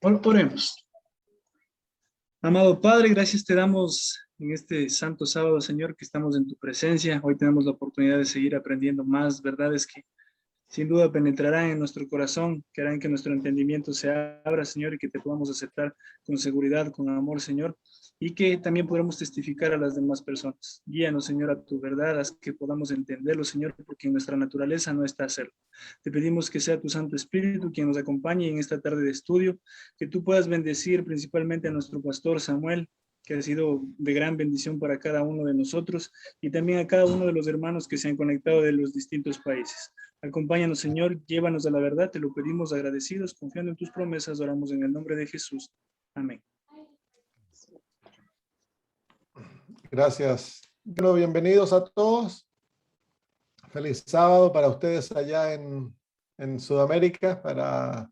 Oremos. Amado Padre, gracias te damos en este santo sábado, Señor, que estamos en tu presencia. Hoy tenemos la oportunidad de seguir aprendiendo más verdades que sin duda penetrarán en nuestro corazón, que harán que nuestro entendimiento se abra, Señor, y que te podamos aceptar con seguridad, con amor, Señor, y que también podamos testificar a las demás personas. Guíanos, Señor, a tu verdad, haz que podamos entenderlo, Señor, porque en nuestra naturaleza no está hacerlo. Te pedimos que sea tu Santo Espíritu quien nos acompañe en esta tarde de estudio, que tú puedas bendecir principalmente a nuestro pastor Samuel, que ha sido de gran bendición para cada uno de nosotros, y también a cada uno de los hermanos que se han conectado de los distintos países. Acompáñanos, Señor, llévanos a la verdad, te lo pedimos agradecidos, confiando en tus promesas, oramos en el nombre de Jesús. Amén. Gracias. Bueno, bienvenidos a todos. Feliz sábado para ustedes allá en Sudamérica. Para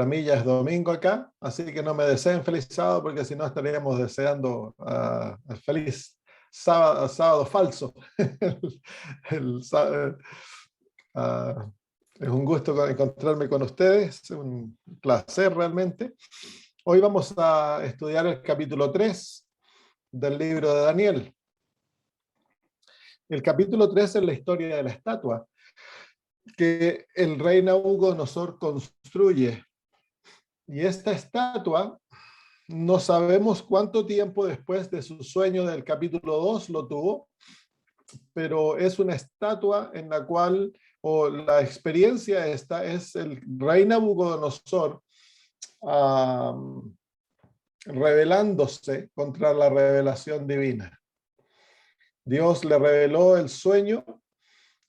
mí ya es domingo acá, así que no me deseen feliz sábado porque si no estaríamos deseando feliz sábado falso. Es un gusto encontrarme con ustedes, es un placer realmente. Hoy vamos a estudiar el capítulo 3 del libro de Daniel. El capítulo 3 es la historia de la estatua que el rey Nabucodonosor construye. Y esta estatua, no sabemos cuánto tiempo después de su sueño del capítulo 2 lo tuvo, pero es una estatua en la cual, o la experiencia esta, es el rey Nabucodonosor rebelándose contra la revelación divina. Dios le reveló el sueño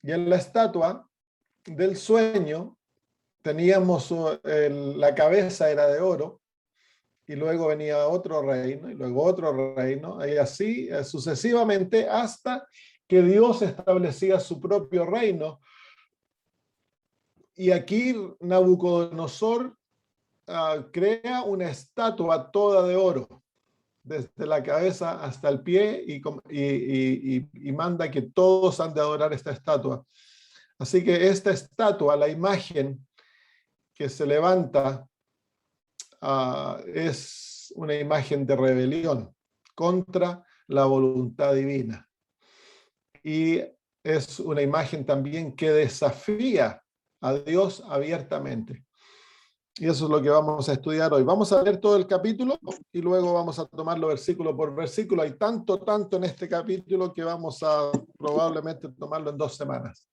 y en la estatua del sueño teníamos la cabeza era de oro y luego venía otro reino y luego otro reino y así sucesivamente hasta que Dios establecía su propio reino. Y aquí Nabucodonosor crea una estatua toda de oro, desde la cabeza hasta el pie, y manda que todos han de adorar esta estatua. Así que esta estatua, la imagen que se levanta, es una imagen de rebelión contra la voluntad divina. Y es una imagen también que desafía a Dios abiertamente. Y eso es lo que vamos a estudiar hoy. Vamos a leer todo el capítulo y luego vamos a tomarlo versículo por versículo. Hay tanto en este capítulo que vamos a probablemente tomarlo en 2 semanas.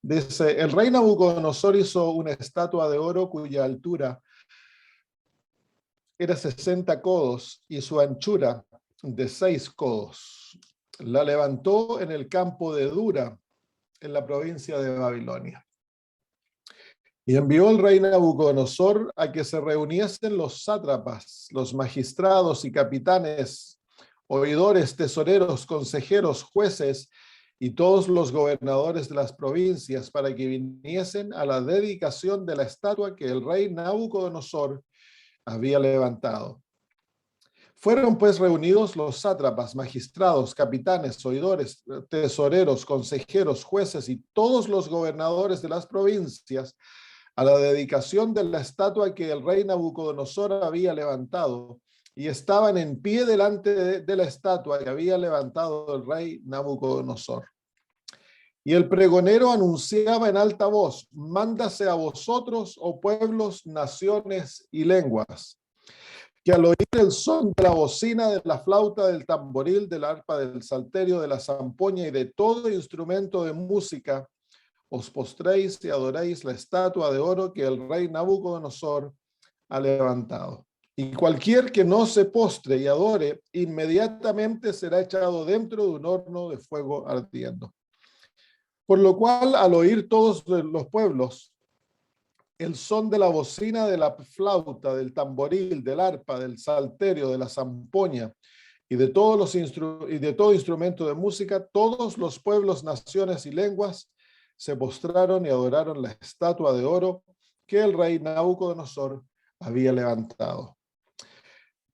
Dice, el rey Nabucodonosor hizo una estatua de oro cuya altura era 60 codos y su anchura de 6 codos. La levantó en el campo de Dura, en la provincia de Babilonia. Y envió el rey Nabucodonosor a que se reuniesen los sátrapas, los magistrados y capitanes, oidores, tesoreros, consejeros, jueces y todos los gobernadores de las provincias para que viniesen a la dedicación de la estatua que el rey Nabucodonosor había levantado. Fueron pues reunidos los sátrapas, magistrados, capitanes, oidores, tesoreros, consejeros, jueces y todos los gobernadores de las provincias a la dedicación de la estatua que el rey Nabucodonosor había levantado, y estaban en pie delante de la estatua que había levantado el rey Nabucodonosor. Y el pregonero anunciaba en alta voz: mándase a vosotros, oh pueblos, naciones y lenguas, que al oír el son de la bocina, de la flauta, del tamboril, del arpa, del salterio, de la zampoña y de todo instrumento de música, os postréis y adoréis la estatua de oro que el rey Nabucodonosor ha levantado. Y cualquier que no se postre y adore, inmediatamente será echado dentro de un horno de fuego ardiendo. Por lo cual, al oír todos los pueblos el son de la bocina, de la flauta, del tamboril, del arpa, del salterio, de la zampoña y de todo instrumento de música, todos los pueblos, naciones y lenguas se postraron y adoraron la estatua de oro que el rey Nabucodonosor había levantado.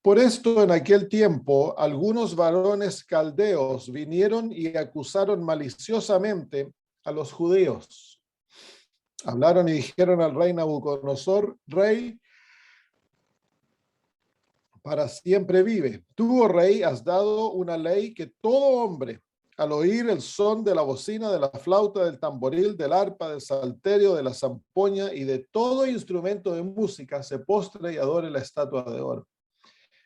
Por esto, en aquel tiempo, algunos varones caldeos vinieron y acusaron maliciosamente a los judíos. Hablaron y dijeron al rey Nabucodonosor: Rey, para siempre vive. Tú, oh rey, has dado una ley que todo hombre, al oír el son de la bocina, de la flauta, del tamboril, del arpa, del salterio, de la zampoña y de todo instrumento de música, se postre y adore la estatua de oro.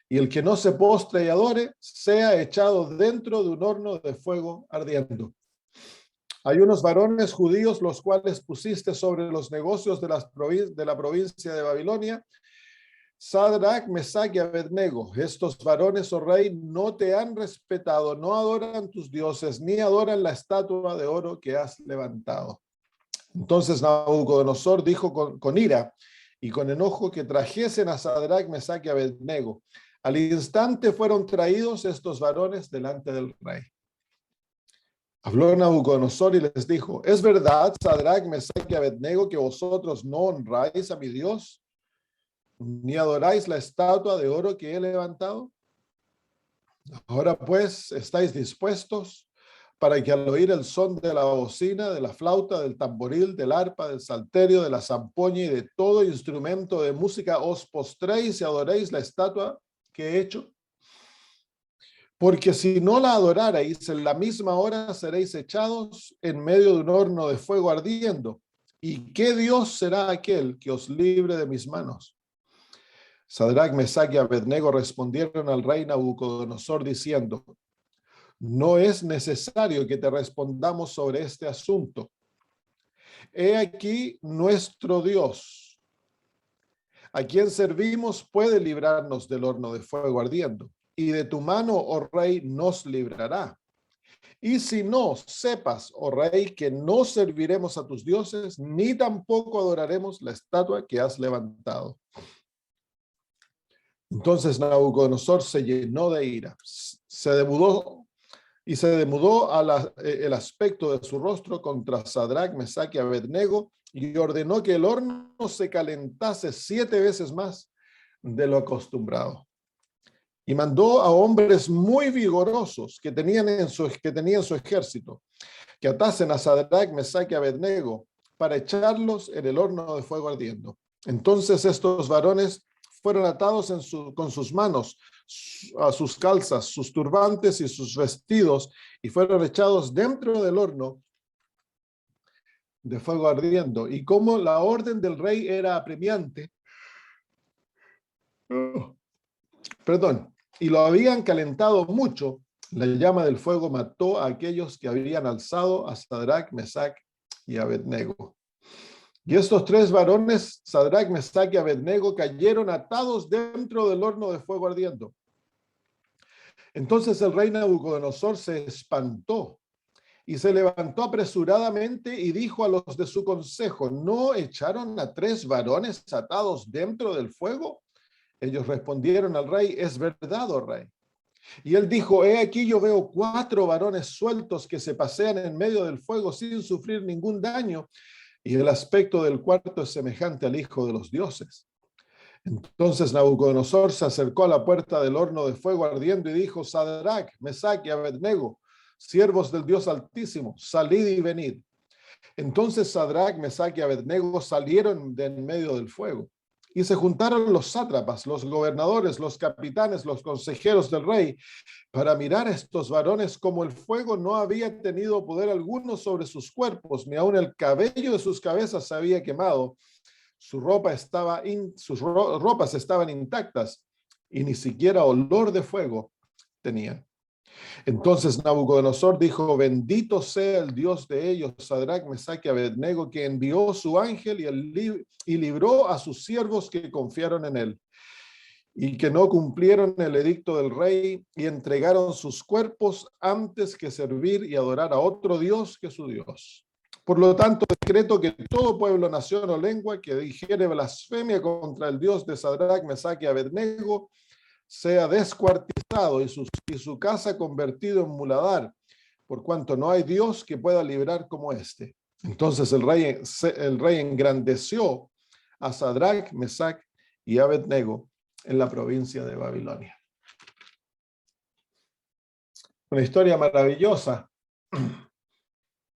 Y el que no se postre y adore, sea echado dentro de un horno de fuego ardiendo. Hay unos varones judíos los cuales pusiste sobre los negocios de la provincia de Babilonia, Sadrach, Mesach y Abednego. Estos varones, oh rey, no te han respetado, no adoran tus dioses, ni adoran la estatua de oro que has levantado. Entonces Nabucodonosor dijo con ira y con enojo que trajesen a Sadrach, Mesach y Abednego. Al instante fueron traídos estos varones delante del rey. Habló Nabucodonosor y les dijo: ¿Es verdad, Sadrach, Mesach y Abednego, que vosotros no honráis a mi Dios, ni adoráis la estatua de oro que he levantado? Ahora pues, ¿estáis dispuestos para que al oír el son de la bocina, de la flauta, del tamboril, del arpa, del salterio, de la zampoña y de todo instrumento de música, os postréis y adoréis la estatua que he hecho? Porque si no la adoraréis, en la misma hora seréis echados en medio de un horno de fuego ardiendo. ¿Y qué Dios será aquel que os libre de mis manos? Sadrach, Mesach y Abednego respondieron al rey Nabucodonosor diciendo: no es necesario que te respondamos sobre este asunto. He aquí nuestro Dios, a quien servimos, puede librarnos del horno de fuego ardiendo, y de tu mano, oh rey, nos librará. Y si no, sepas, oh rey, que no serviremos a tus dioses, ni tampoco adoraremos la estatua que has levantado. Entonces Nabucodonosor se llenó de ira, se demudó el aspecto de su rostro contra Sadrach, Mesach y Abednego, y ordenó que el horno se calentase 7 veces más de lo acostumbrado. Y mandó a hombres muy vigorosos que tenían su ejército, que atasen a Sadrach, Mesach y Abednego para echarlos en el horno de fuego ardiendo. Entonces estos varones fueron atados con sus manos a sus calzas, sus turbantes y sus vestidos, y fueron echados dentro del horno de fuego ardiendo. Y como la orden del rey era apremiante, y lo habían calentado mucho, la llama del fuego mató a aquellos que habían alzado a Sadrach, Mesach y Abednego. Y estos 3 varones, Sadrach, Mesach y Abednego, cayeron atados dentro del horno de fuego ardiendo. Entonces el rey Nabucodonosor se espantó y se levantó apresuradamente y dijo a los de su consejo: ¿no echaron a 3 varones atados dentro del fuego? Ellos respondieron al rey: es verdad, oh rey. Y él dijo: he aquí yo veo 4 varones sueltos que se pasean en medio del fuego sin sufrir ningún daño, y el aspecto del cuarto es semejante al Hijo de los dioses. Entonces Nabucodonosor se acercó a la puerta del horno de fuego ardiendo y dijo: Sadrach, Mesach y Abednego, siervos del Dios Altísimo, salid y venid. Entonces Sadrach, Mesach y Abednego salieron de en medio del fuego. Y se juntaron los sátrapas, los gobernadores, los capitanes, los consejeros del rey, para mirar a estos varones, como el fuego no había tenido poder alguno sobre sus cuerpos, ni aun el cabello de sus cabezas se había quemado. Sus ropas estaban intactas y ni siquiera olor de fuego tenían. Entonces Nabucodonosor dijo: bendito sea el Dios de ellos, Sadrach, Mesach y Abednego, que envió su ángel y libró a sus siervos que confiaron en él, y que no cumplieron el edicto del rey y entregaron sus cuerpos antes que servir y adorar a otro Dios que su Dios. Por lo tanto, decreto que todo pueblo, nación o lengua que dijere blasfemia contra el Dios de Sadrach, Mesach y Abednego sea descuartizado y su casa convertido en muladar, por cuanto no hay Dios que pueda librar como este. Entonces el rey engrandeció a Sadrach, Mesach y Abednego en la provincia de Babilonia. Una historia maravillosa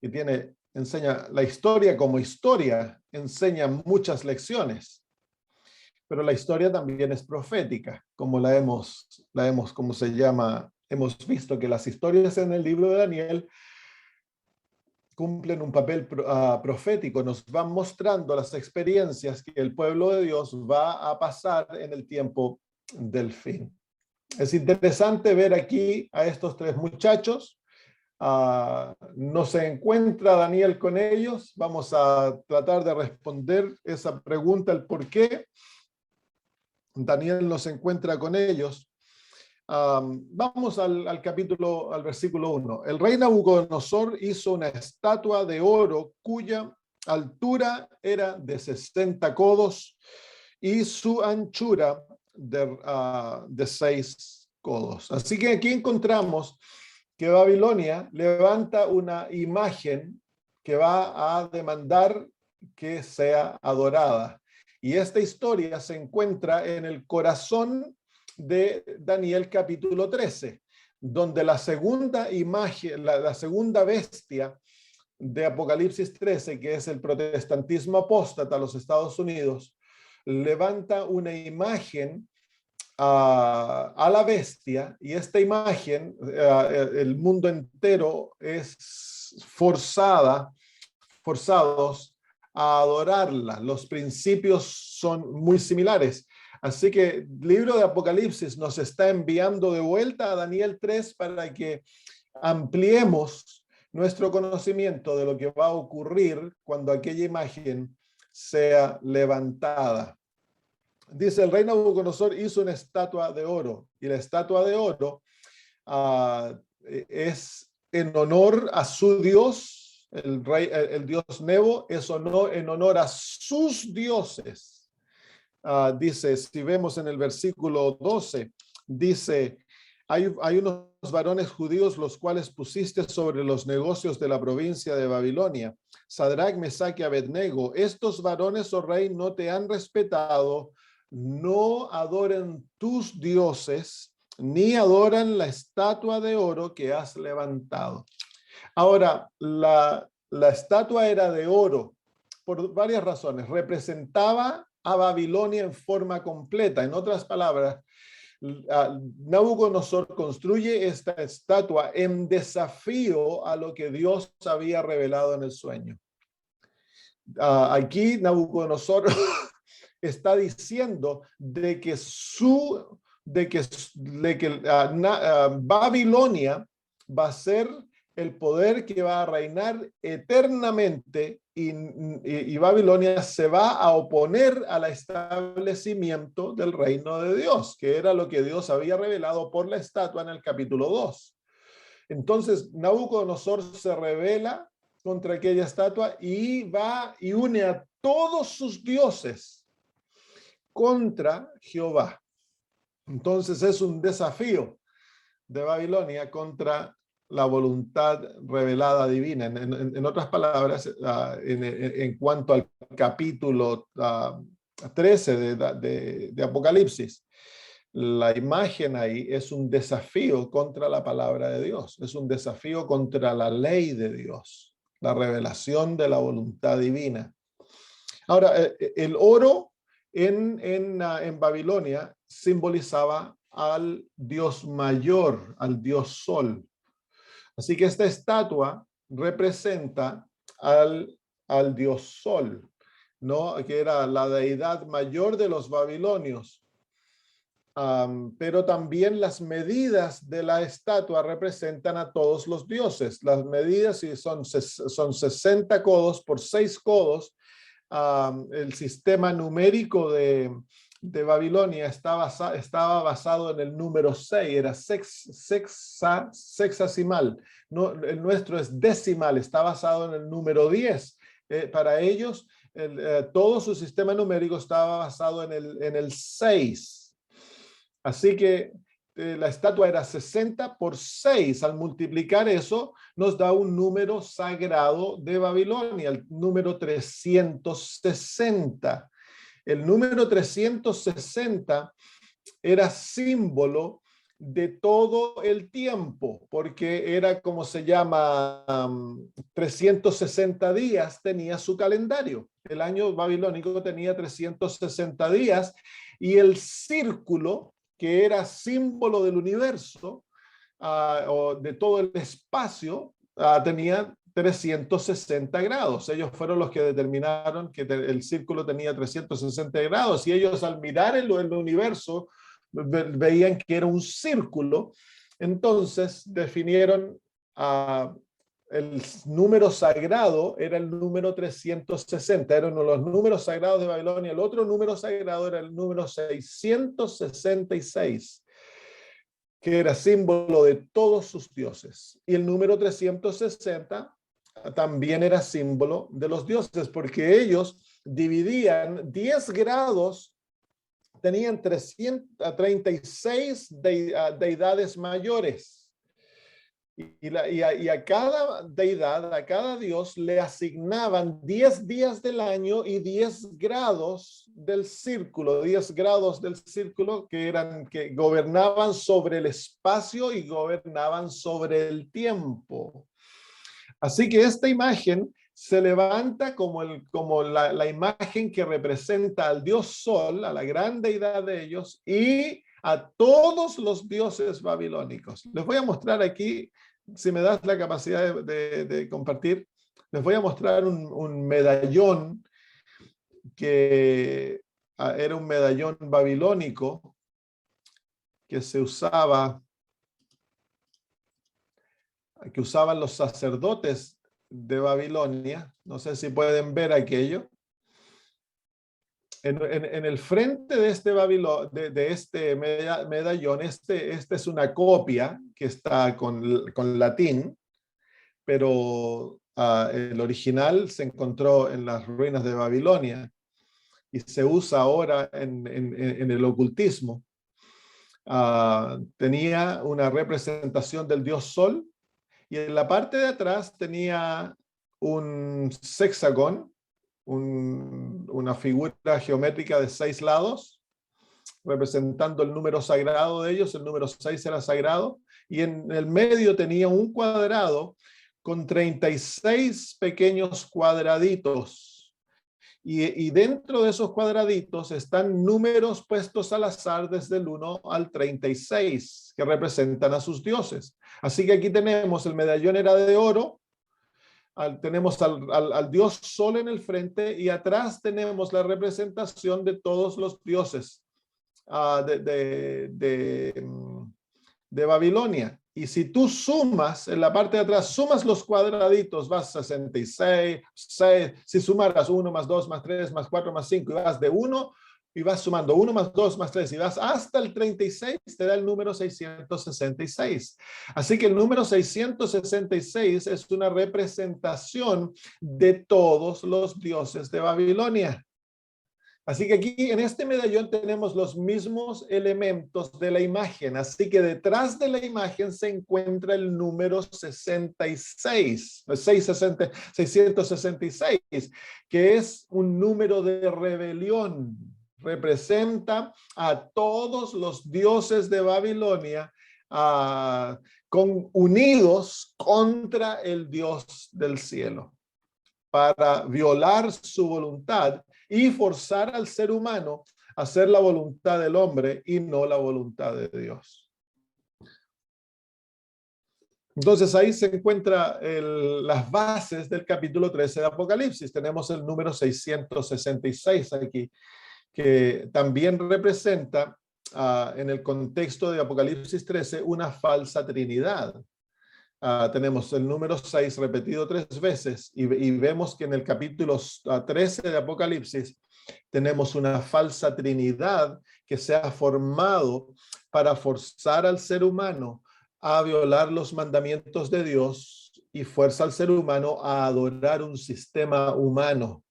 que enseña la historia como historia, enseña muchas lecciones. pero la historia también es profética, como como se llama, hemos visto que las historias en el libro de Daniel cumplen un papel profético, nos van mostrando las experiencias que el pueblo de Dios va a pasar en el tiempo del fin. Es interesante ver aquí a estos tres muchachos. No se encuentra Daniel con ellos. Vamos a tratar de responder esa pregunta, el por qué Daniel no se encuentra con ellos. Vamos al versículo 1. El rey Nabucodonosor hizo una estatua de oro cuya altura era de 60 codos y su anchura de 6 codos. Así que aquí encontramos que Babilonia levanta una imagen que va a demandar que sea adorada. Y esta historia se encuentra en el corazón de Daniel capítulo 13, donde la segunda imagen, la segunda bestia de Apocalipsis 13, que es el protestantismo apóstata a los Estados Unidos, levanta una imagen a la bestia, y esta imagen, el mundo entero es forzados a adorarla. Los principios son muy similares. Así que el libro de Apocalipsis nos está enviando de vuelta a Daniel 3 para que ampliemos nuestro conocimiento de lo que va a ocurrir cuando aquella imagen sea levantada. Dice, el rey Nabucodonosor hizo una estatua de oro, y la estatua de oro es en honor a su dios, el rey, el dios Nebo, es en honor a sus dioses. Dice, si vemos en el versículo 12, dice, hay unos varones judíos los cuales pusiste sobre los negocios de la provincia de Babilonia, Sadrach, Mesach y Abednego. Estos varones, oh rey, no te han respetado, no adoran tus dioses, ni adoran la estatua de oro que has levantado. Ahora, la estatua era de oro por varias razones. Representaba a Babilonia en forma completa. En otras palabras, Nabucodonosor construye esta estatua en desafío a lo que Dios había revelado en el sueño. Aquí Nabucodonosor está diciendo de que Babilonia va a ser el poder que va a reinar eternamente, y Babilonia se va a oponer al establecimiento del reino de Dios, que era lo que Dios había revelado por la estatua en el capítulo 2. Entonces Nabucodonosor se rebela contra aquella estatua y va y une a todos sus dioses contra Jehová. Entonces es un desafío de Babilonia contra la voluntad revelada divina. En otras palabras, en cuanto al capítulo 13 de Apocalipsis, la imagen ahí es un desafío contra la palabra de Dios, es un desafío contra la ley de Dios, la revelación de la voluntad divina. Ahora, el oro en Babilonia simbolizaba al Dios mayor, al Dios Sol. Así que esta estatua representa al Dios Sol, ¿no? Que era la deidad mayor de los babilonios. Pero también las medidas de la estatua representan a todos los dioses. Las medidas son 60 codos por 6 codos. El sistema numérico de Babilonia estaba basado en el número 6, era sexagesimal. No, el nuestro es decimal, está basado en el número 10. Para ellos, todo su sistema numérico estaba basado en el 6. Así que la estatua era 60 por 6. Al multiplicar eso, nos da un número sagrado de Babilonia, el número 360. El número 360 era símbolo de todo el tiempo, porque era como se llama, 360 días tenía su calendario. El año babilónico tenía 360 días y el círculo, que era símbolo del universo, o de todo el espacio, tenía 360 grados. Ellos fueron los que determinaron que el círculo tenía 360 grados y ellos al mirar el universo veían que era un círculo. Entonces definieron el número sagrado, era el número 360, era uno de los números sagrados de Babilonia. El otro número sagrado era el número 666, que era símbolo de todos sus dioses. Y el número 360 también era símbolo de los dioses, porque ellos dividían 10 grados, tenían 336 deidades mayores. Y a cada deidad, a cada dios, le asignaban 10 días del año y 10 grados del círculo, 10 grados del círculo que gobernaban sobre el espacio y gobernaban sobre el tiempo. Así que esta imagen se levanta como la imagen que representa al dios Sol, a la gran deidad de ellos, y a todos los dioses babilónicos. Les voy a mostrar aquí, si me das la capacidad de compartir, les voy a mostrar un medallón que era un medallón babilónico que usaban los sacerdotes de Babilonia. No sé si pueden ver aquello. En el frente de este medallón, este es una copia que está con latín, pero el original se encontró en las ruinas de Babilonia y se usa ahora en el ocultismo. Tenía una representación del dios Sol y en la parte de atrás tenía un sexagón, una figura geométrica de 6 lados, representando el número sagrado de ellos. El número 6 era sagrado, y en el medio tenía un cuadrado con 36 pequeños cuadraditos. Y dentro de esos cuadraditos están números puestos al azar desde el 1 al 36, que representan a sus dioses. Así que aquí tenemos, el medallón era de oro, tenemos al dios Sol en el frente y atrás tenemos la representación de todos los dioses de Babilonia. Y si tú sumas, en la parte de atrás, sumas los cuadraditos, vas a 66, 6, si sumaras 1 más 2 más 3 más 4 más 5 y vas de 1 y vas sumando 1 más 2 más 3 y vas hasta el 36, te da el número 666. Así que el número 666 es una representación de todos los dioses de Babilonia. Así que aquí en este medallón tenemos los mismos elementos de la imagen. Así que detrás de la imagen se encuentra el número 666, que es un número de rebelión. Representa a todos los dioses de Babilonia unidos contra el Dios del cielo, para violar su voluntad y forzar al ser humano a hacer la voluntad del hombre y no la voluntad de Dios. Entonces ahí se encuentran las bases del capítulo 13 de Apocalipsis. Tenemos el número 666 aquí, que también representa en el contexto de Apocalipsis 13 una falsa trinidad. Tenemos el número 6 repetido 3 veces y vemos que en el capítulo 13 de Apocalipsis tenemos una falsa trinidad que se ha formado para forzar al ser humano a violar los mandamientos de Dios y fuerza al ser humano a adorar un sistema humano.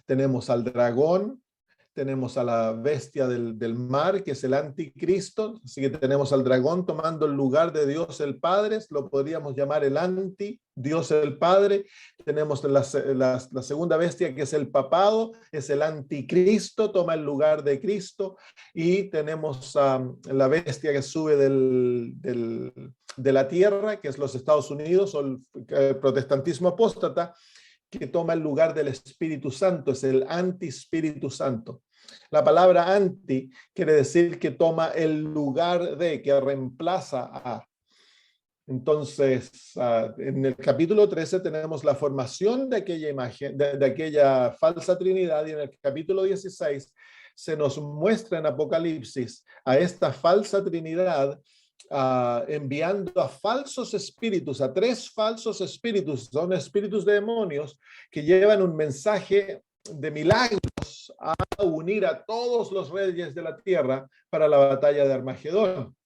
Tenemos al dragón, tenemos a la bestia del mar, que es el anticristo, así que tenemos al dragón tomando el lugar de Dios el Padre, lo podríamos llamar el anti-Dios el Padre. Tenemos la segunda bestia, que es el papado, es el anticristo, toma el lugar de Cristo, y tenemos la bestia que sube de la tierra, que es los Estados Unidos, o el protestantismo apóstata, que toma el lugar del Espíritu Santo, es el anti-Espíritu Santo. La palabra anti quiere decir que toma el lugar de, que reemplaza a. Entonces, en el capítulo 13 tenemos la formación de aquella imagen, de aquella falsa trinidad, y en el capítulo 16 se nos muestra en Apocalipsis a esta falsa trinidad enviando a falsos espíritus, a 3 falsos espíritus, son espíritus de demonios que llevan un mensaje de milagros a unir a todos los reyes de la tierra para la batalla de Armagedón.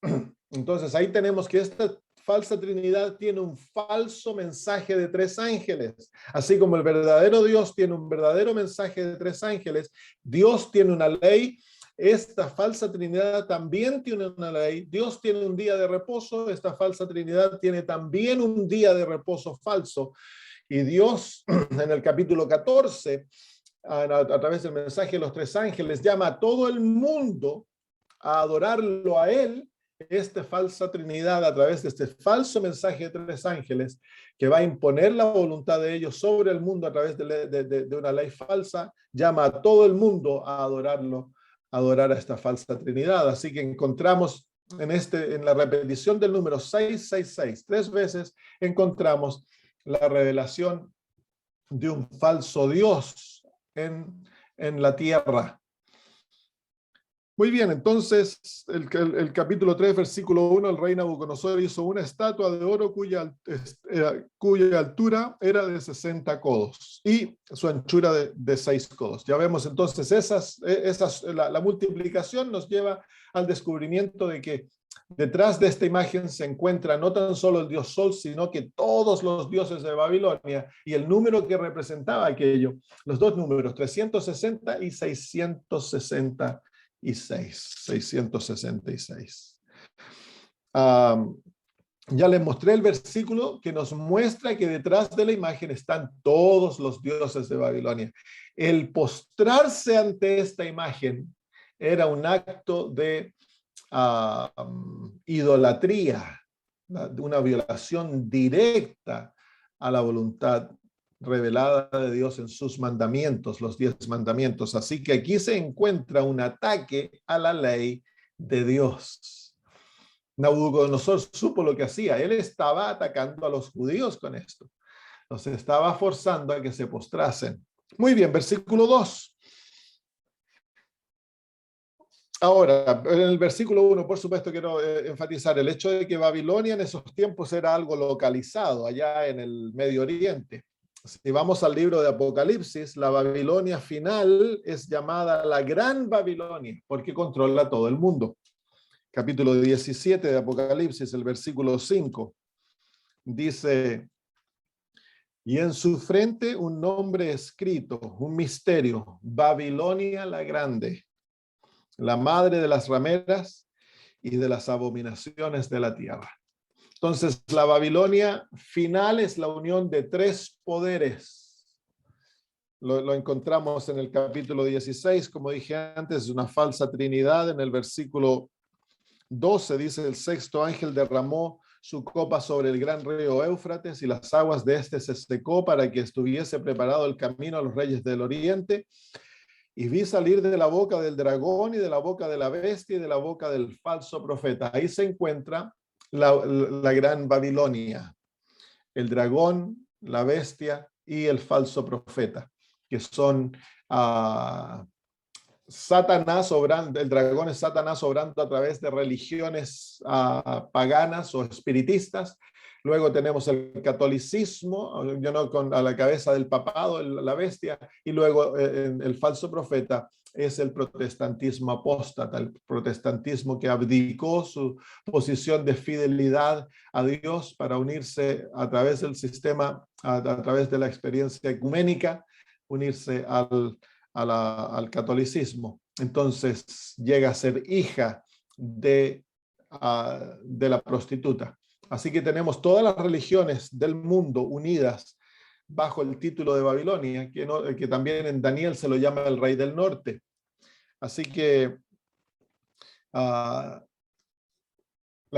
Entonces ahí tenemos que esta falsa trinidad tiene un falso mensaje de 3 ángeles. Así como el verdadero Dios tiene un verdadero mensaje de 3 ángeles, Dios tiene una ley. Esta falsa trinidad también tiene una ley. Dios tiene un día de reposo. Esta falsa trinidad tiene también un día de reposo falso. Y Dios, en el capítulo 14, a través del mensaje de los 3 ángeles, llama a todo el mundo a adorarlo a Él, esta falsa trinidad, a través de este falso mensaje de 3 ángeles, que va a imponer la voluntad de ellos sobre el mundo a través de una ley falsa, llama a todo el mundo a adorarlo, a adorar a esta falsa trinidad. Así que encontramos en la repetición del número 666, 3 veces encontramos la revelación de un falso Dios en la tierra. Muy bien, entonces el capítulo 3, versículo 1, el rey Nabucodonosor hizo una estatua de oro cuya altura era de 60 codos y su anchura de 6 codos. Ya vemos entonces la multiplicación nos lleva al descubrimiento de que detrás de esta imagen se encuentra no tan solo el dios Sol, sino que todos los dioses de Babilonia, y el número que representaba aquello, los 2 números, 360 y 666. 666. Ya les mostré el versículo que nos muestra que detrás de la imagen están todos los dioses de Babilonia. El postrarse ante esta imagen era un acto de idolatría, una violación directa a la voluntad revelada de Dios en sus mandamientos, los 10 mandamientos. Así que aquí se encuentra un ataque a la ley de Dios. Nabucodonosor supo lo que hacía. Él estaba atacando a los judíos con esto. Los estaba forzando a que se postrasen. Muy bien, versículo 2. Ahora, en el versículo 1, por supuesto, quiero enfatizar el hecho de que Babilonia en esos tiempos era algo localizado, allá en el Medio Oriente. Si vamos al libro de Apocalipsis, la Babilonia final es llamada la Gran Babilonia, porque controla todo el mundo. Capítulo 17 de Apocalipsis, el versículo 5, dice: y en su frente un nombre escrito, un misterio, Babilonia la Grande, la madre de las rameras y de las abominaciones de la tierra. Entonces, la Babilonia final es la unión de 3 poderes. Lo encontramos en el capítulo 16, como dije antes, una falsa trinidad. En el versículo 12 dice: el 6º ángel derramó su copa sobre el gran río Éufrates y las aguas de este se secó para que estuviese preparado el camino a los reyes del oriente. Y vi salir de la boca del dragón y de la boca de la bestia y de la boca del falso profeta. Ahí se encuentra la gran Babilonia, el dragón, la bestia y el falso profeta, que son Satanás obrando. El dragón es Satanás obrando a través de religiones paganas o espiritistas. Luego tenemos el catolicismo, a la cabeza del papado, la bestia, y luego el falso profeta es el protestantismo apóstata, el protestantismo que abdicó su posición de fidelidad a Dios para unirse a través del sistema, a través de la experiencia ecuménica, unirse al catolicismo. Entonces llega a ser hija de la prostituta. Así que tenemos todas las religiones del mundo unidas bajo el título de Babilonia, que también en Daniel se lo llama el rey del norte. Así que la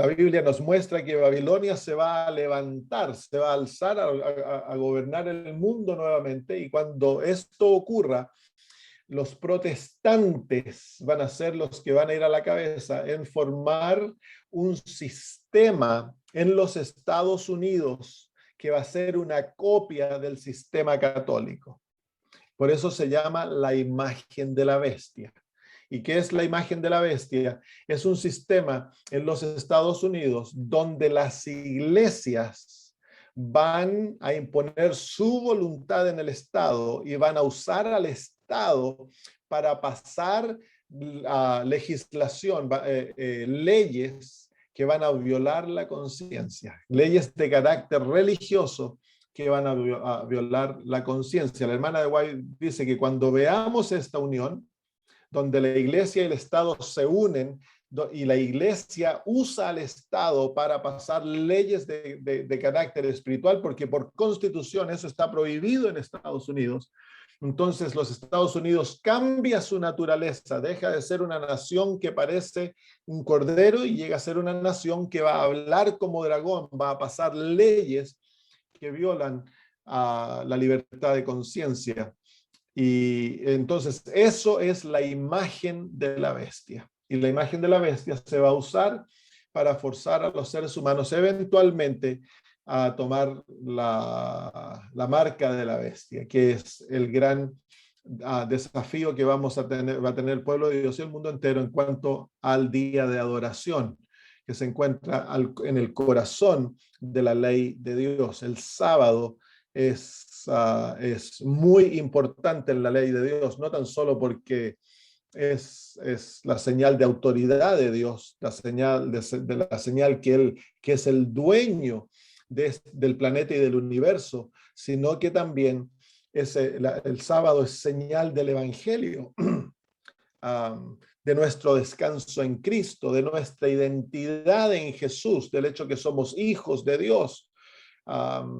Biblia nos muestra que Babilonia se va a levantar, se va a alzar a gobernar el mundo nuevamente, y cuando esto ocurra, los protestantes van a ser los que van a ir a la cabeza en formar un sistema en los Estados Unidos que va a ser una copia del sistema católico. Por eso se llama la imagen de la bestia. ¿Y qué es la imagen de la bestia? Es un sistema en los Estados Unidos donde las iglesias van a imponer su voluntad en el Estado y van a usar al Estado para pasar legislación, leyes que van a violar la conciencia, leyes de carácter religioso que van a violar la conciencia. La hermana de White dice que cuando veamos esta unión, donde la iglesia y el Estado se unen, y la iglesia usa al Estado para pasar leyes de carácter espiritual, porque por constitución eso está prohibido en Estados Unidos. Entonces los Estados Unidos cambia su naturaleza, deja de ser una nación que parece un cordero y llega a ser una nación que va a hablar como dragón, va a pasar leyes que violan la libertad de conciencia. Y entonces eso es la imagen de la bestia. Y la imagen de la bestia se va a usar para forzar a los seres humanos eventualmente a tomar la marca de la bestia, que es el gran desafío que va a tener el pueblo de Dios y el mundo entero en cuanto al día de adoración, que se encuentra en el corazón de la ley de Dios. El sábado es muy importante en la ley de Dios, no tan solo porque es la señal de autoridad de Dios, la señal la señal que es el dueño del planeta y del universo, sino que también el sábado es señal del evangelio, de nuestro descanso en Cristo, de nuestra identidad en Jesús, del hecho que somos hijos de Dios.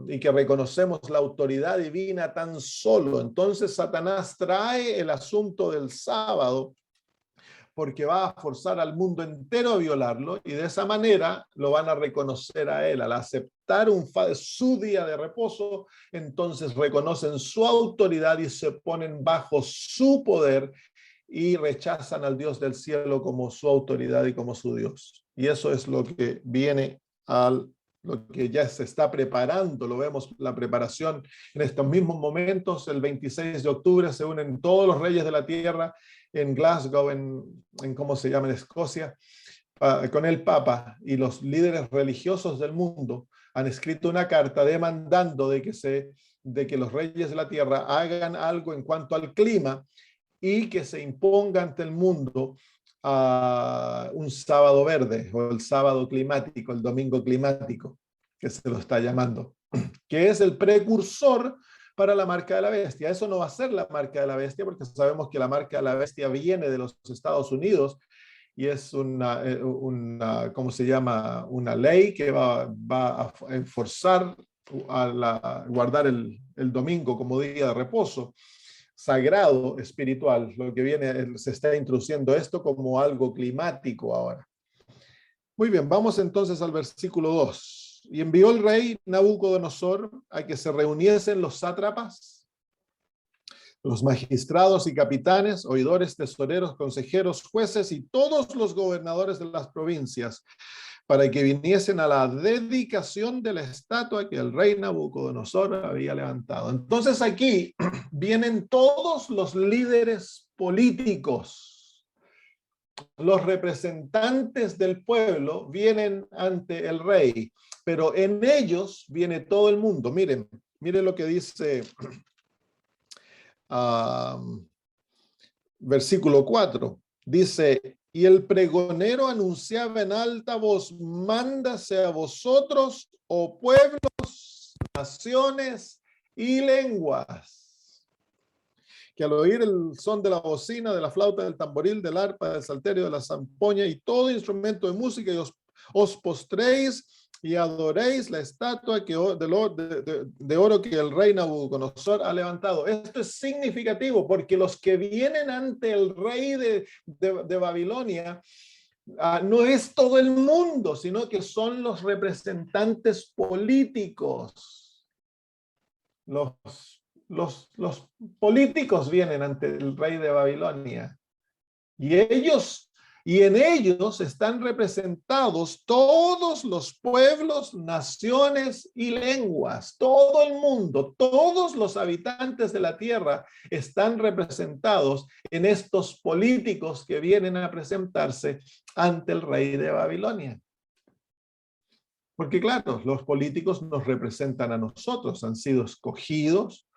Y que reconocemos la autoridad divina tan solo. Entonces Satanás trae el asunto del sábado porque va a forzar al mundo entero a violarlo, y de esa manera lo van a reconocer a él. Al aceptar su día de reposo, entonces reconocen su autoridad y se ponen bajo su poder y rechazan al Dios del cielo como su autoridad y como su Dios. Y eso es lo que viene lo que ya se está preparando. Lo vemos, la preparación en estos mismos momentos. El 26 de octubre se unen todos los reyes de la tierra en Glasgow, en ¿cómo se llama?, en Escocia, con el Papa, y los líderes religiosos del mundo han escrito una carta demandando de que los reyes de la tierra hagan algo en cuanto al clima y que se imponga ante el mundo un sábado verde, o el sábado climático, el domingo climático, que se lo está llamando, que es el precursor para la marca de la bestia. Eso no va a ser la marca de la bestia, porque sabemos que la marca de la bestia viene de los Estados Unidos y es ¿cómo se llama?, una ley que va a forzar guardar el domingo como día de reposo sagrado espiritual. Lo que viene, se está introduciendo esto como algo climático ahora. Muy bien, vamos entonces al versículo 2. Y envió el rey Nabucodonosor a que se reuniesen los sátrapas, los magistrados y capitanes, oidores, tesoreros, consejeros, jueces y todos los gobernadores de las provincias, para que viniesen a la dedicación de la estatua que el rey Nabucodonosor había levantado. Entonces aquí vienen todos los líderes políticos, los representantes del pueblo vienen ante el rey, pero en ellos viene todo el mundo. Miren lo que dice versículo 4. Dice: y el pregonero anunciaba en alta voz: mándase a vosotros, oh pueblos, naciones y lenguas. que al oír el son de la bocina, de la flauta, del tamboril, del arpa, del salterio, de la zampoña y todo instrumento de música, y os postréis y adoréis la estatua de oro que el rey Nabucodonosor ha levantado. Esto es significativo porque los que vienen ante el rey de Babilonia no es todo el mundo, sino que son los representantes políticos. Los políticos vienen ante el rey de Babilonia y en ellos están representados todos los pueblos, naciones y lenguas. Todo el mundo, todos los habitantes de la tierra están representados en estos políticos que vienen a presentarse ante el rey de Babilonia. Porque claro, los políticos nos representan a nosotros, han sido escogidos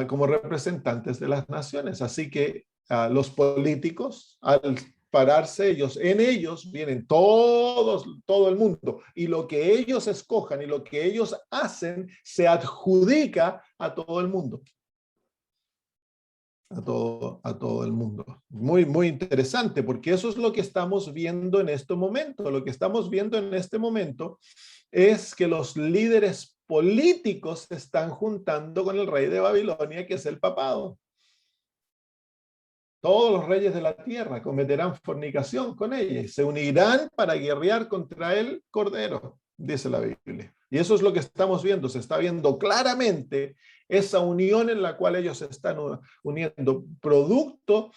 como representantes de las naciones. Así que los políticos, al pararse en ellos vienen todo el mundo. Y lo que ellos escojan y lo que ellos hacen se adjudica a todo el mundo. A todo el mundo. Muy, muy interesante, porque eso es lo que estamos viendo en este momento. Lo que estamos viendo en este momento es que los líderes políticos se están juntando con el rey de Babilonia, que es el papado. Todos los reyes de la tierra cometerán fornicación con ella y se unirán para guerrear contra el Cordero, dice la Biblia. Y eso es lo que estamos viendo. Se está viendo claramente esa unión en la cual ellos se están uniendo. Producto,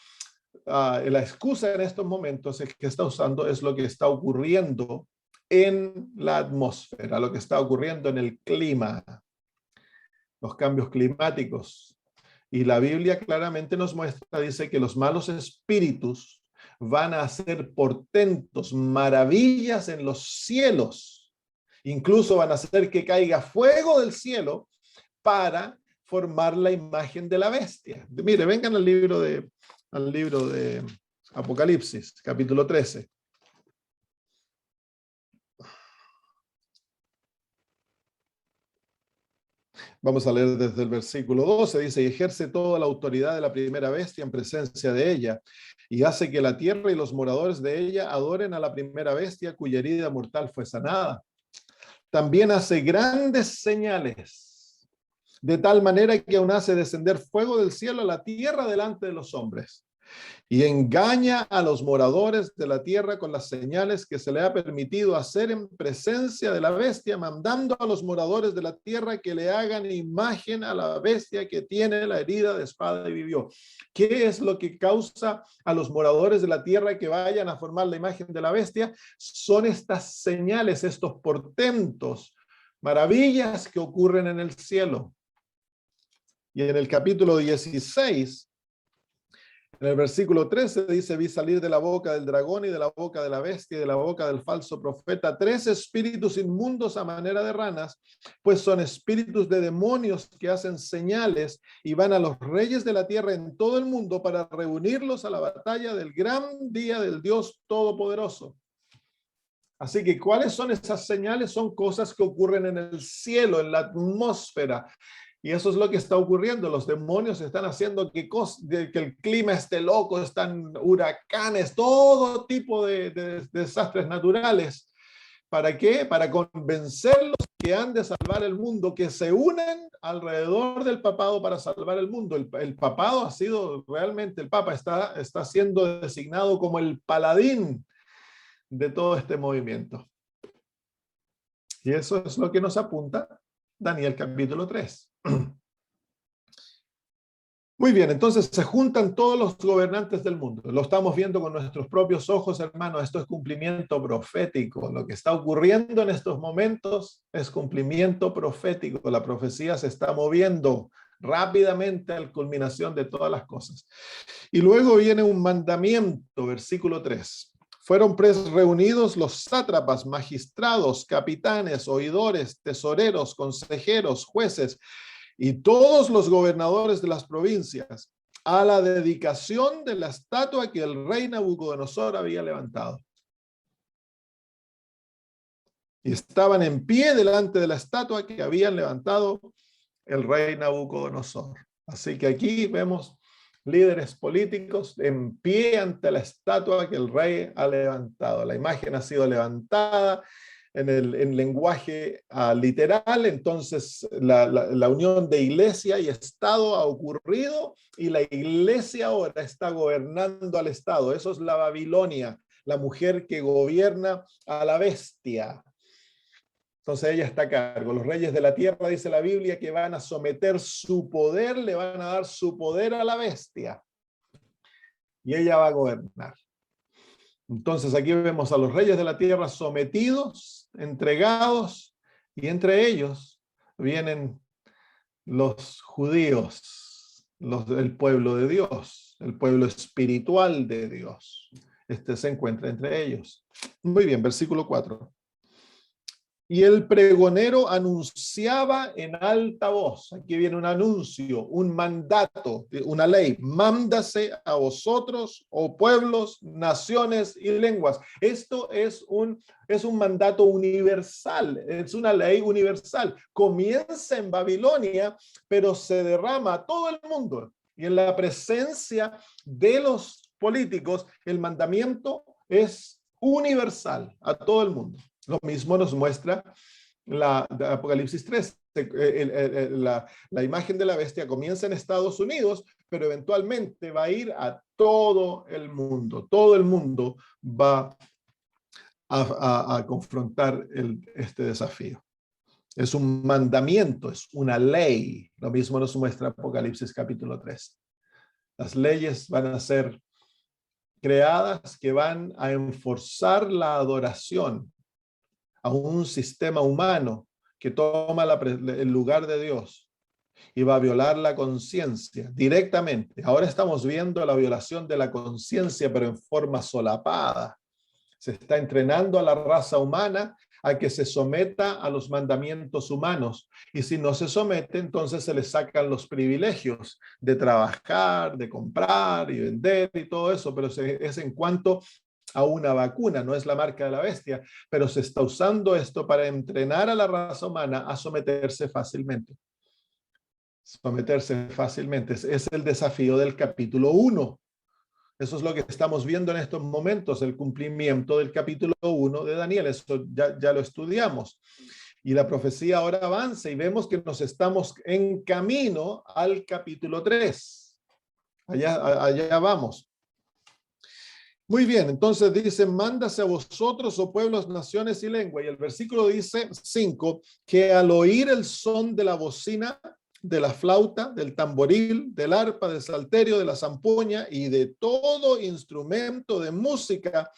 la excusa en estos momentos que está usando es lo que está ocurriendo en la atmósfera, lo que está ocurriendo en el clima, los cambios climáticos. Y la Biblia claramente nos muestra, dice que los malos espíritus van a hacer portentos, maravillas en los cielos. Incluso van a hacer que caiga fuego del cielo para formar la imagen de la bestia. Mire, vengan al libro de Apocalipsis, capítulo 13. Vamos a leer desde el versículo 12, dice, y ejerce toda la autoridad de la primera bestia en presencia de ella, y hace que la tierra y los moradores de ella adoren a la primera bestia cuya herida mortal fue sanada. También hace grandes señales, de tal manera que aún hace descender fuego del cielo a la tierra delante de los hombres. Y engaña a los moradores de la tierra con las señales que se le ha permitido hacer en presencia de la bestia, mandando a los moradores de la tierra que le hagan imagen a la bestia que tiene la herida de espada y vivió. ¿Qué es lo que causa a los moradores de la tierra que vayan a formar la imagen de la bestia? Son estas señales, estos portentos, maravillas que ocurren en el cielo. Y en el capítulo 16, en el versículo 13 dice, vi salir de la boca del dragón y de la boca de la bestia y de la boca del falso profeta 3 espíritus inmundos a manera de ranas, pues son espíritus de demonios que hacen señales y van a los reyes de la tierra en todo el mundo para reunirlos a la batalla del gran día del Dios Todopoderoso. Así que, ¿cuáles son esas señales? Son cosas que ocurren en el cielo, en la atmósfera. Y eso es lo que está ocurriendo. Los demonios están haciendo que el clima esté loco, están huracanes, todo tipo de desastres naturales. ¿Para qué? Para convencerlos que han de salvar el mundo, que se unen alrededor del papado para salvar el mundo. El papado ha sido realmente, el papa está siendo designado como el paladín de todo este movimiento. Y eso es lo que nos apunta Daniel capítulo 3. Muy bien, entonces se juntan todos los gobernantes del mundo. Lo estamos viendo con nuestros propios ojos, hermanos. Esto es cumplimiento profético. Lo que está ocurriendo en estos momentos es cumplimiento profético. La profecía se está moviendo rápidamente a la culminación de todas las cosas. Y luego viene un mandamiento, versículo 3. Fueron reunidos los sátrapas, magistrados, capitanes, oidores, tesoreros, consejeros, jueces y todos los gobernadores de las provincias a la dedicación de la estatua que el rey Nabucodonosor había levantado. Y estaban en pie delante de la estatua que habían levantado el rey Nabucodonosor. Así que aquí vemos líderes políticos en pie ante la estatua que el rey ha levantado. La imagen ha sido levantada en lenguaje literal, entonces la unión de iglesia y Estado ha ocurrido y la iglesia ahora está gobernando al Estado. Eso es la Babilonia, la mujer que gobierna a la bestia. Entonces ella está a cargo. Los reyes de la tierra, dice la Biblia, que van a someter su poder, le van a dar su poder a la bestia. Y ella va a gobernar. Entonces aquí vemos a los reyes de la tierra sometidos, entregados, y entre ellos vienen los judíos, el pueblo de Dios, el pueblo espiritual de Dios. Este se encuentra entre ellos. Muy bien, versículo 4. Y el pregonero anunciaba en alta voz. Aquí viene un anuncio, un mandato, una ley. Mándase a vosotros, oh pueblos, naciones y lenguas. Esto es un mandato universal, es una ley universal. Comienza en Babilonia, pero se derrama a todo el mundo. Y en la presencia de los políticos, el mandamiento es universal a todo el mundo. Lo mismo nos muestra la Apocalipsis 3. La imagen de la bestia comienza en Estados Unidos, pero eventualmente va a ir a todo el mundo. Todo el mundo va a confrontar este desafío. Es un mandamiento, es una ley. Lo mismo nos muestra Apocalipsis capítulo 3. Las leyes van a ser creadas que van a enforzar la adoración a un sistema humano que toma el lugar de Dios y va a violar la conciencia directamente. Ahora estamos viendo la violación de la conciencia, pero en forma solapada. Se está entrenando a la raza humana a que se someta a los mandamientos humanos. Y si no se somete, entonces se le sacan los privilegios de trabajar, de comprar y vender y todo eso, pero es en cuanto a una vacuna, no es la marca de la bestia, pero se está usando esto para entrenar a la raza humana a someterse fácilmente. Someterse fácilmente es el desafío del capítulo 1. Eso es lo que estamos viendo en estos momentos, el cumplimiento del capítulo 1 de Daniel. Eso ya lo estudiamos. Y la profecía ahora avanza y vemos que nos estamos en camino al capítulo 3. Allá vamos. Muy bien, entonces dice, mándase a vosotros, oh pueblos, naciones y lengua. Y el versículo dice 5, que al oír el son de la bocina, de la flauta, del tamboril, del arpa, del salterio, de la zampoña y de todo instrumento de música,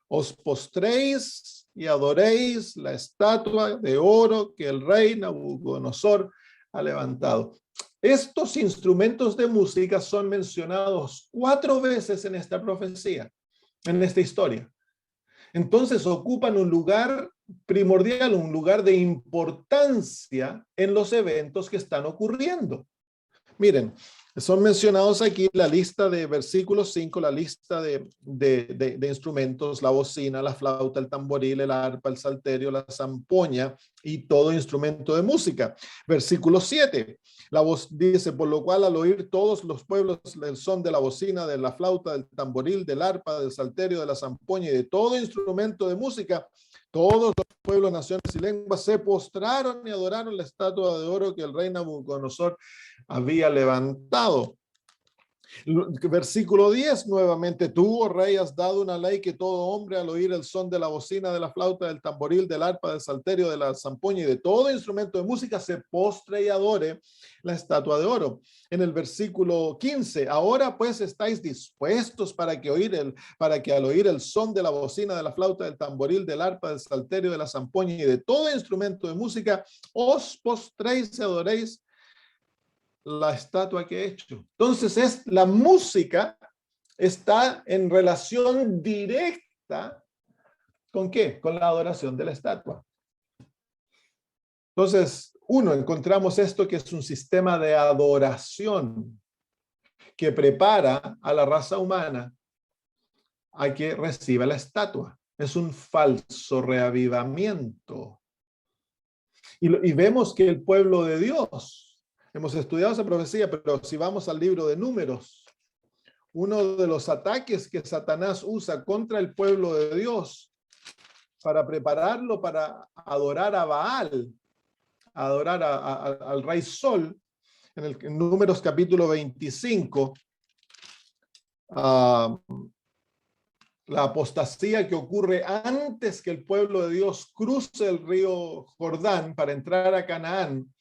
os postréis y adoréis la estatua de oro que el rey Nabucodonosor ha levantado. Estos instrumentos de música son mencionados 4 veces en esta profecía, en esta historia. Entonces ocupan un lugar primordial, un lugar de importancia en los eventos que están ocurriendo. Miren, son mencionados aquí la lista de versículos 5, la lista de instrumentos, la bocina, la flauta, el tamboril, el arpa, el salterio, la zampoña y todo instrumento de música. Versículo 7, la voz dice, por lo cual al oír todos los pueblos el son de la bocina, de la flauta, del tamboril, del arpa, del salterio, de la zampoña y de todo instrumento de música, todos los pueblos, naciones y lenguas se postraron y adoraron la estatua de oro que el rey Nabucodonosor había levantado. Versículo 10, nuevamente, tú, oh rey, has dado una ley que todo hombre al oír el son de la bocina, de la flauta, del tamboril, del arpa, del salterio, de la zampoña y de todo instrumento de música se postre y adore la estatua de oro. En el versículo 15, ahora pues estáis dispuestos para que al oír el son de la bocina, de la flauta, del tamboril, del arpa, del salterio, de la zampoña y de todo instrumento de música, os postréis y adoréis la estatua que he hecho. Entonces la música está en relación directa ¿con qué? Con la adoración de la estatua. Entonces, encontramos esto que es un sistema de adoración que prepara a la raza humana a que reciba la estatua. Es un falso reavivamiento. Y vemos que el pueblo de Dios, hemos estudiado esa profecía, pero si vamos al libro de Números, uno de los ataques que Satanás usa contra el pueblo de Dios para prepararlo para adorar a Baal, adorar al rey Sol, en Números capítulo 25, la apostasía que ocurre antes que el pueblo de Dios cruce el río Jordán para entrar a Canaán,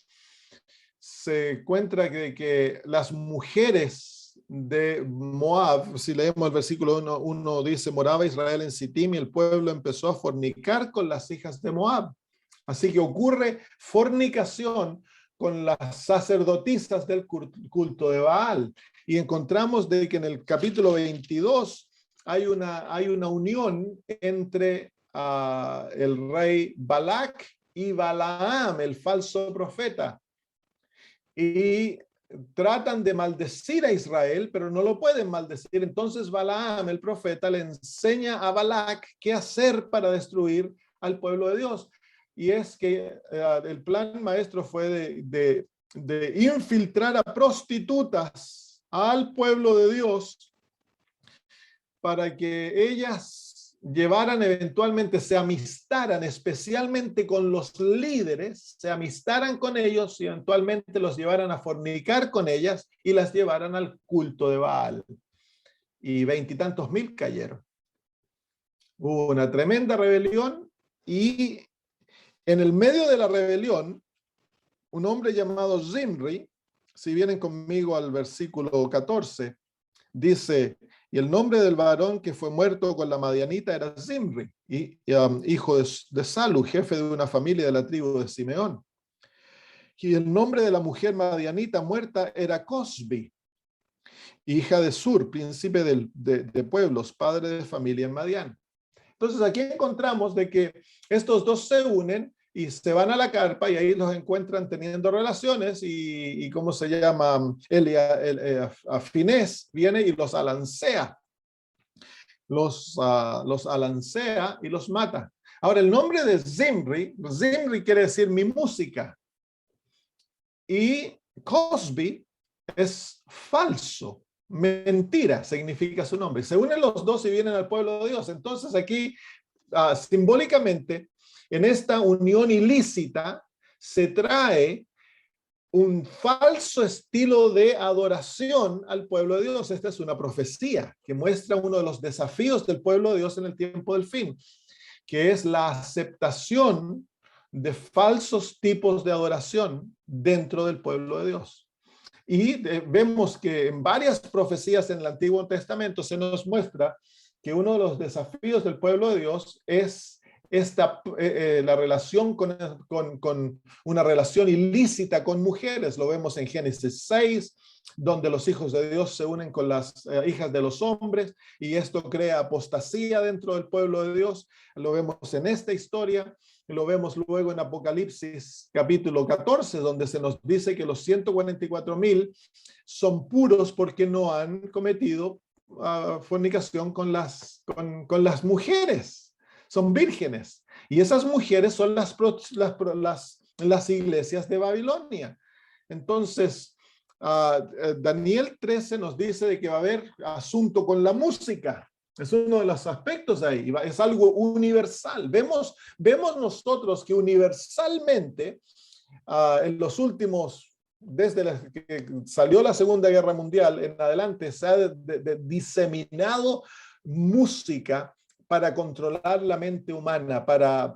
se encuentra que las mujeres de Moab, si leemos el versículo 1, dice, moraba Israel en Sitim y el pueblo empezó a fornicar con las hijas de Moab. Así que ocurre fornicación con las sacerdotisas del culto de Baal. Y encontramos de que en el capítulo 22 hay una unión entre el rey Balac y Balaam, el falso profeta. Y tratan de maldecir a Israel, pero no lo pueden maldecir. Entonces Balaam, el profeta, le enseña a Balac qué hacer para destruir al pueblo de Dios. Y es que el plan maestro fue de infiltrar a prostitutas al pueblo de Dios para que ellas llevaran eventualmente, se amistaran especialmente con los líderes, se amistaran con ellos y eventualmente los llevaran a fornicar con ellas y las llevaran al culto de Baal. Y 20 y tantos mil cayeron. Hubo una tremenda rebelión y en el medio de la rebelión, un hombre llamado Zimri, si vienen conmigo al versículo 14, dice, y el nombre del varón que fue muerto con la madianita era Zimri, hijo de Salu, jefe de una familia de la tribu de Simeón. Y el nombre de la mujer madianita muerta era Cosbi, hija de Sur, príncipe de pueblos, padre de familia en Madián. Entonces aquí encontramos de que estos dos se unen y se van a la carpa y ahí los encuentran teniendo relaciones y ¿cómo se llama? Finés viene y los alancea. Los alancea y los mata. Ahora el nombre de Zimri quiere decir mi música. Y Cosbi es falso. Mentira significa su nombre. Se unen los dos y vienen al pueblo de Dios. Entonces aquí, simbólicamente, en esta unión ilícita, se trae un falso estilo de adoración al pueblo de Dios. Esta es una profecía que muestra uno de los desafíos del pueblo de Dios en el tiempo del fin, que es la aceptación de falsos tipos de adoración dentro del pueblo de Dios. Y vemos que en varias profecías en el Antiguo Testamento se nos muestra que uno de los desafíos del pueblo de Dios es la relación con una relación ilícita con mujeres. Lo vemos en Génesis 6, donde los hijos de Dios se unen con las hijas de los hombres y esto crea apostasía dentro del pueblo de Dios. Lo vemos en esta historia. Lo vemos luego en Apocalipsis capítulo 14, donde se nos dice que los 144,000 son puros porque no han cometido fornicación con las mujeres. Son vírgenes. Y esas mujeres son las iglesias de Babilonia. Entonces, Daniel 13 nos dice de que va a haber asunto con la música. Es uno de los aspectos ahí, es algo universal. Vemos nosotros que universalmente, en los últimos, desde que salió la Segunda Guerra Mundial en adelante, se ha diseminado música para controlar la mente humana, para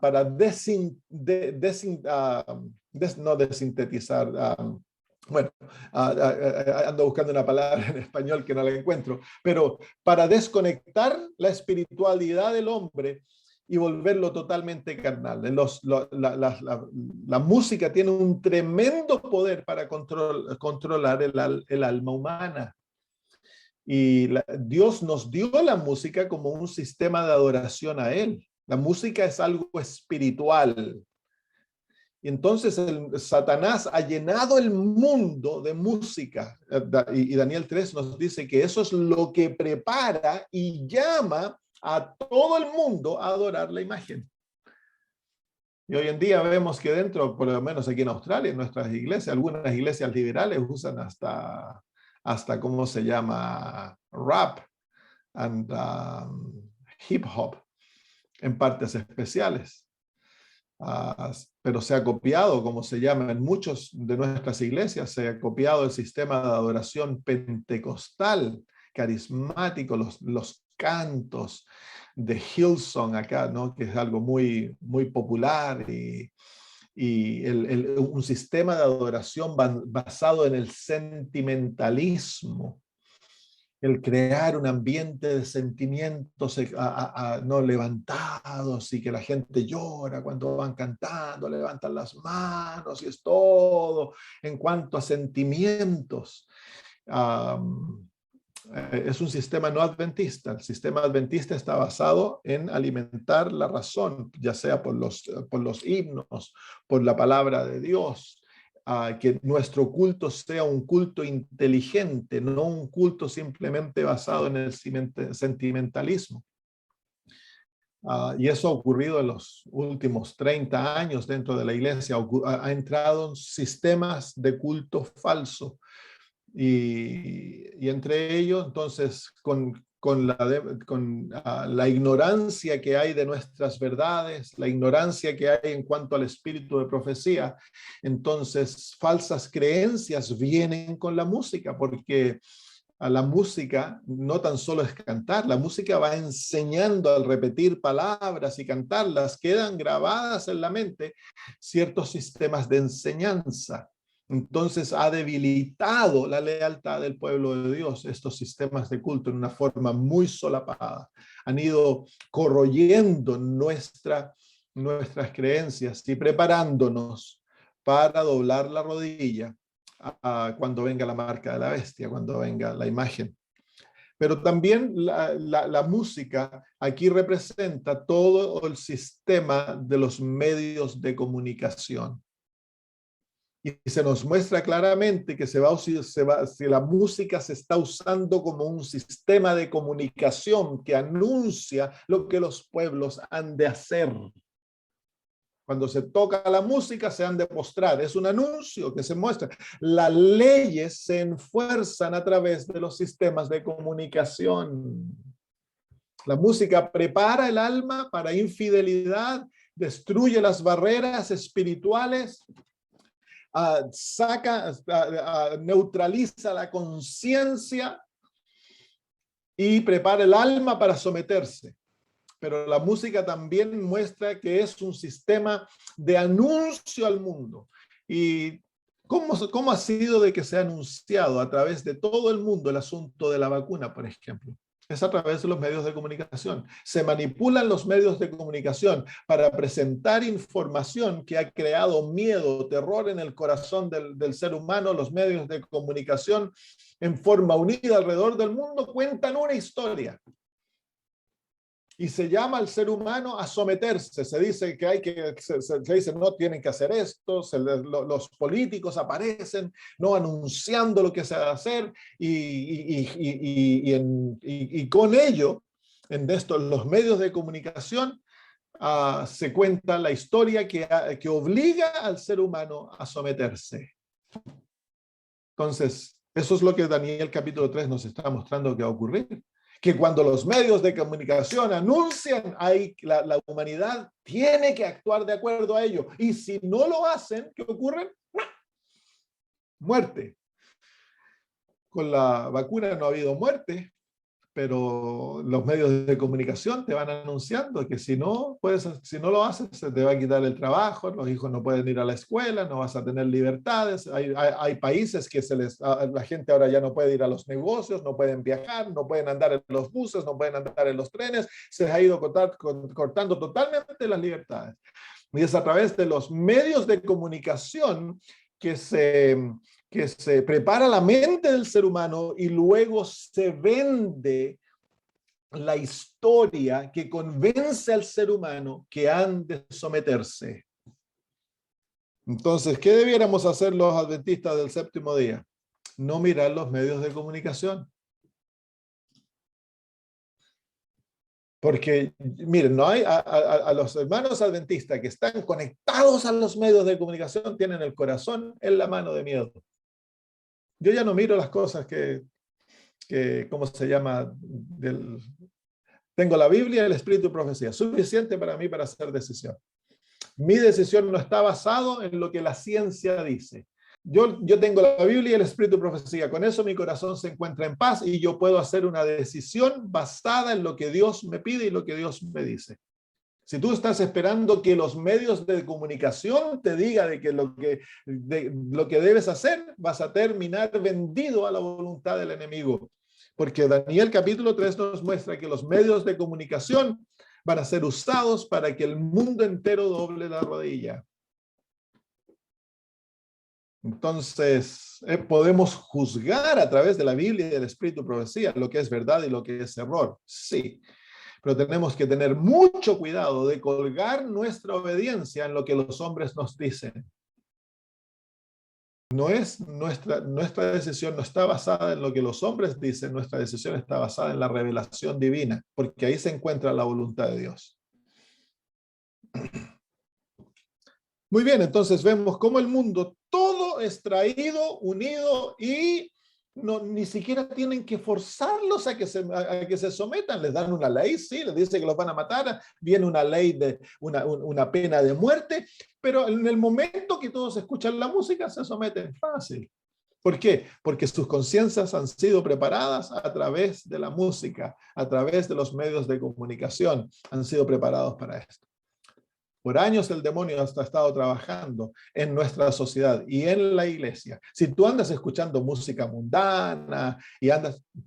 no desintetizar. Bueno, ando buscando una palabra en español que no la encuentro, pero para desconectar la espiritualidad del hombre y volverlo totalmente carnal. La música tiene un tremendo poder para controlar el alma humana. Y Dios nos dio la música como un sistema de adoración a Él. La música es algo espiritual. Y entonces Satanás ha llenado el mundo de música. Y Daniel 3 nos dice que eso es lo que prepara y llama a todo el mundo a adorar la imagen. Y hoy en día vemos que dentro, por lo menos aquí en Australia, en nuestras iglesias, algunas iglesias liberales usan hasta hasta cómo se llama rap and hip hop en partes especiales. Pero se ha copiado, como se llama en muchos de nuestras iglesias, se ha copiado el sistema de adoración pentecostal, carismático, los cantos de Hillsong acá, ¿no? Que es algo muy, muy popular, y un sistema de adoración basado en el sentimentalismo, el crear un ambiente de sentimientos no levantados, y que la gente llora cuando van cantando, levantan las manos, y es todo en cuanto a sentimientos. Es un sistema no adventista. El sistema adventista está basado en alimentar la razón, ya sea por los himnos, por la palabra de Dios. Que nuestro culto sea un culto inteligente, no un culto simplemente basado en el sentimentalismo. Y eso ha ocurrido en los últimos 30 años dentro de la iglesia. Ha entrado sistemas de culto falso. Y entre ellos, entonces, con la ignorancia que hay de nuestras verdades, la ignorancia que hay en cuanto al espíritu de profecía, entonces falsas creencias vienen con la música, porque a la música no tan solo es cantar, la música va enseñando al repetir palabras y cantarlas, quedan grabadas en la mente ciertos sistemas de enseñanza. Entonces ha debilitado la lealtad del pueblo de Dios, estos sistemas de culto, en una forma muy solapada. Han ido corroyendo nuestras creencias y preparándonos para doblar la rodilla cuando venga la marca de la bestia, cuando venga la imagen. Pero también la música aquí representa todo el sistema de los medios de comunicación. Y se nos muestra claramente que si la música se está usando como un sistema de comunicación que anuncia lo que los pueblos han de hacer. Cuando se toca la música se han de postrar. Es un anuncio que se muestra. Las leyes se enfuerzan a través de los sistemas de comunicación. La música prepara el alma para infidelidad, destruye las barreras espirituales, neutraliza la conciencia y prepara el alma para someterse. Pero la música también muestra que es un sistema de anuncio al mundo. ¿Y cómo ha sido de que se ha anunciado a través de todo el mundo el asunto de la vacuna, por ejemplo? Es a través de los medios de comunicación. Se manipulan los medios de comunicación para presentar información que ha creado miedo, terror en el corazón del ser humano. Los medios de comunicación, en forma unida alrededor del mundo, cuentan una historia. Y se llama al ser humano a someterse. Se dice que se dice no tienen que hacer esto. Los políticos aparecen no anunciando lo que se va a hacer, y con ello, en los medios de comunicación, se cuenta la historia que obliga al ser humano a someterse. Entonces, eso es lo que Daniel capítulo 3 nos está mostrando que va a ocurrir. Que cuando los medios de comunicación anuncian, la humanidad tiene que actuar de acuerdo a ello. Y si no lo hacen, ¿qué ocurre? Muerte. Con la vacuna no ha habido muerte, pero los medios de comunicación te van anunciando que si no lo haces, se te va a quitar el trabajo, los hijos no pueden ir a la escuela, no vas a tener libertades. Hay países que la gente ahora ya no puede ir a los negocios, no pueden viajar, no pueden andar en los buses, no pueden andar en los trenes. Se ha ido cortando totalmente las libertades. Y es a través de los medios de comunicación que se prepara la mente del ser humano, y luego se vende la historia que convence al ser humano que han de someterse. Entonces, ¿qué debiéramos hacer los adventistas del séptimo día? No mirar los medios de comunicación. Porque, miren, no hay a los hermanos adventistas que están conectados a los medios de comunicación, tienen el corazón en la mano de miedo. Yo ya no miro las cosas ¿cómo se llama? Tengo la Biblia, el Espíritu y profecía. Suficiente para mí para hacer decisión. Mi decisión no está basado en lo que la ciencia dice. Yo tengo la Biblia y el Espíritu y profecía. Con eso mi corazón se encuentra en paz y yo puedo hacer una decisión basada en lo que Dios me pide y lo que Dios me dice. Si tú estás esperando que los medios de comunicación te digan lo que debes hacer, vas a terminar vendido a la voluntad del enemigo. Porque Daniel capítulo 3 nos muestra que los medios de comunicación van a ser usados para que el mundo entero doble la rodilla. Entonces, podemos juzgar a través de la Biblia y del Espíritu y profecía lo que es verdad y lo que es error. Sí. Pero tenemos que tener mucho cuidado de colgar nuestra obediencia en lo que los hombres nos dicen. Nuestra decisión no está basada en lo que los hombres dicen, nuestra decisión está basada en la revelación divina, porque ahí se encuentra la voluntad de Dios. Muy bien, entonces vemos cómo el mundo todo es traído, unido y ni siquiera tienen que forzarlos a que se sometan. Les dan una ley, sí, les dice que los van a matar, viene una ley de una pena de muerte, pero en el momento que todos escuchan la música se someten fácil. ¿Por qué? Porque sus conciencias han sido preparadas a través de la música, a través de los medios de comunicación, han sido preparados para esto. Por años el demonio ha estado trabajando en nuestra sociedad y en la iglesia. Si tú andas escuchando música mundana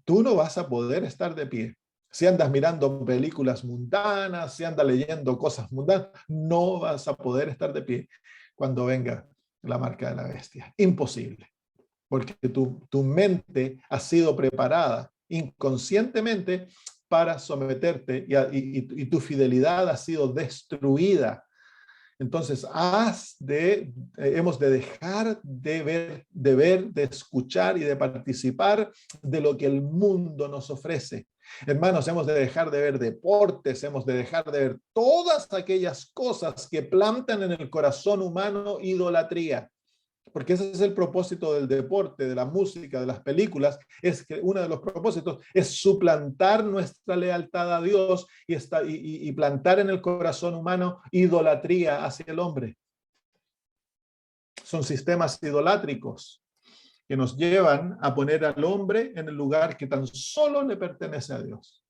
tú no vas a poder estar de pie. Si andas mirando películas mundanas, si andas leyendo cosas mundanas, no vas a poder estar de pie cuando venga la marca de la bestia. Imposible. Porque tu mente ha sido preparada inconscientemente para someterte y tu fidelidad ha sido destruida. Entonces, hemos de dejar de ver, de escuchar y de participar de lo que el mundo nos ofrece. Hermanos, hemos de dejar de ver deportes, hemos de dejar de ver todas aquellas cosas que plantan en el corazón humano idolatría. Porque ese es el propósito del deporte, de la música, de las películas, es que uno de los propósitos es suplantar nuestra lealtad a Dios y plantar en el corazón humano idolatría hacia el hombre. Son sistemas idolátricos que nos llevan a poner al hombre en el lugar que tan solo le pertenece a Dios.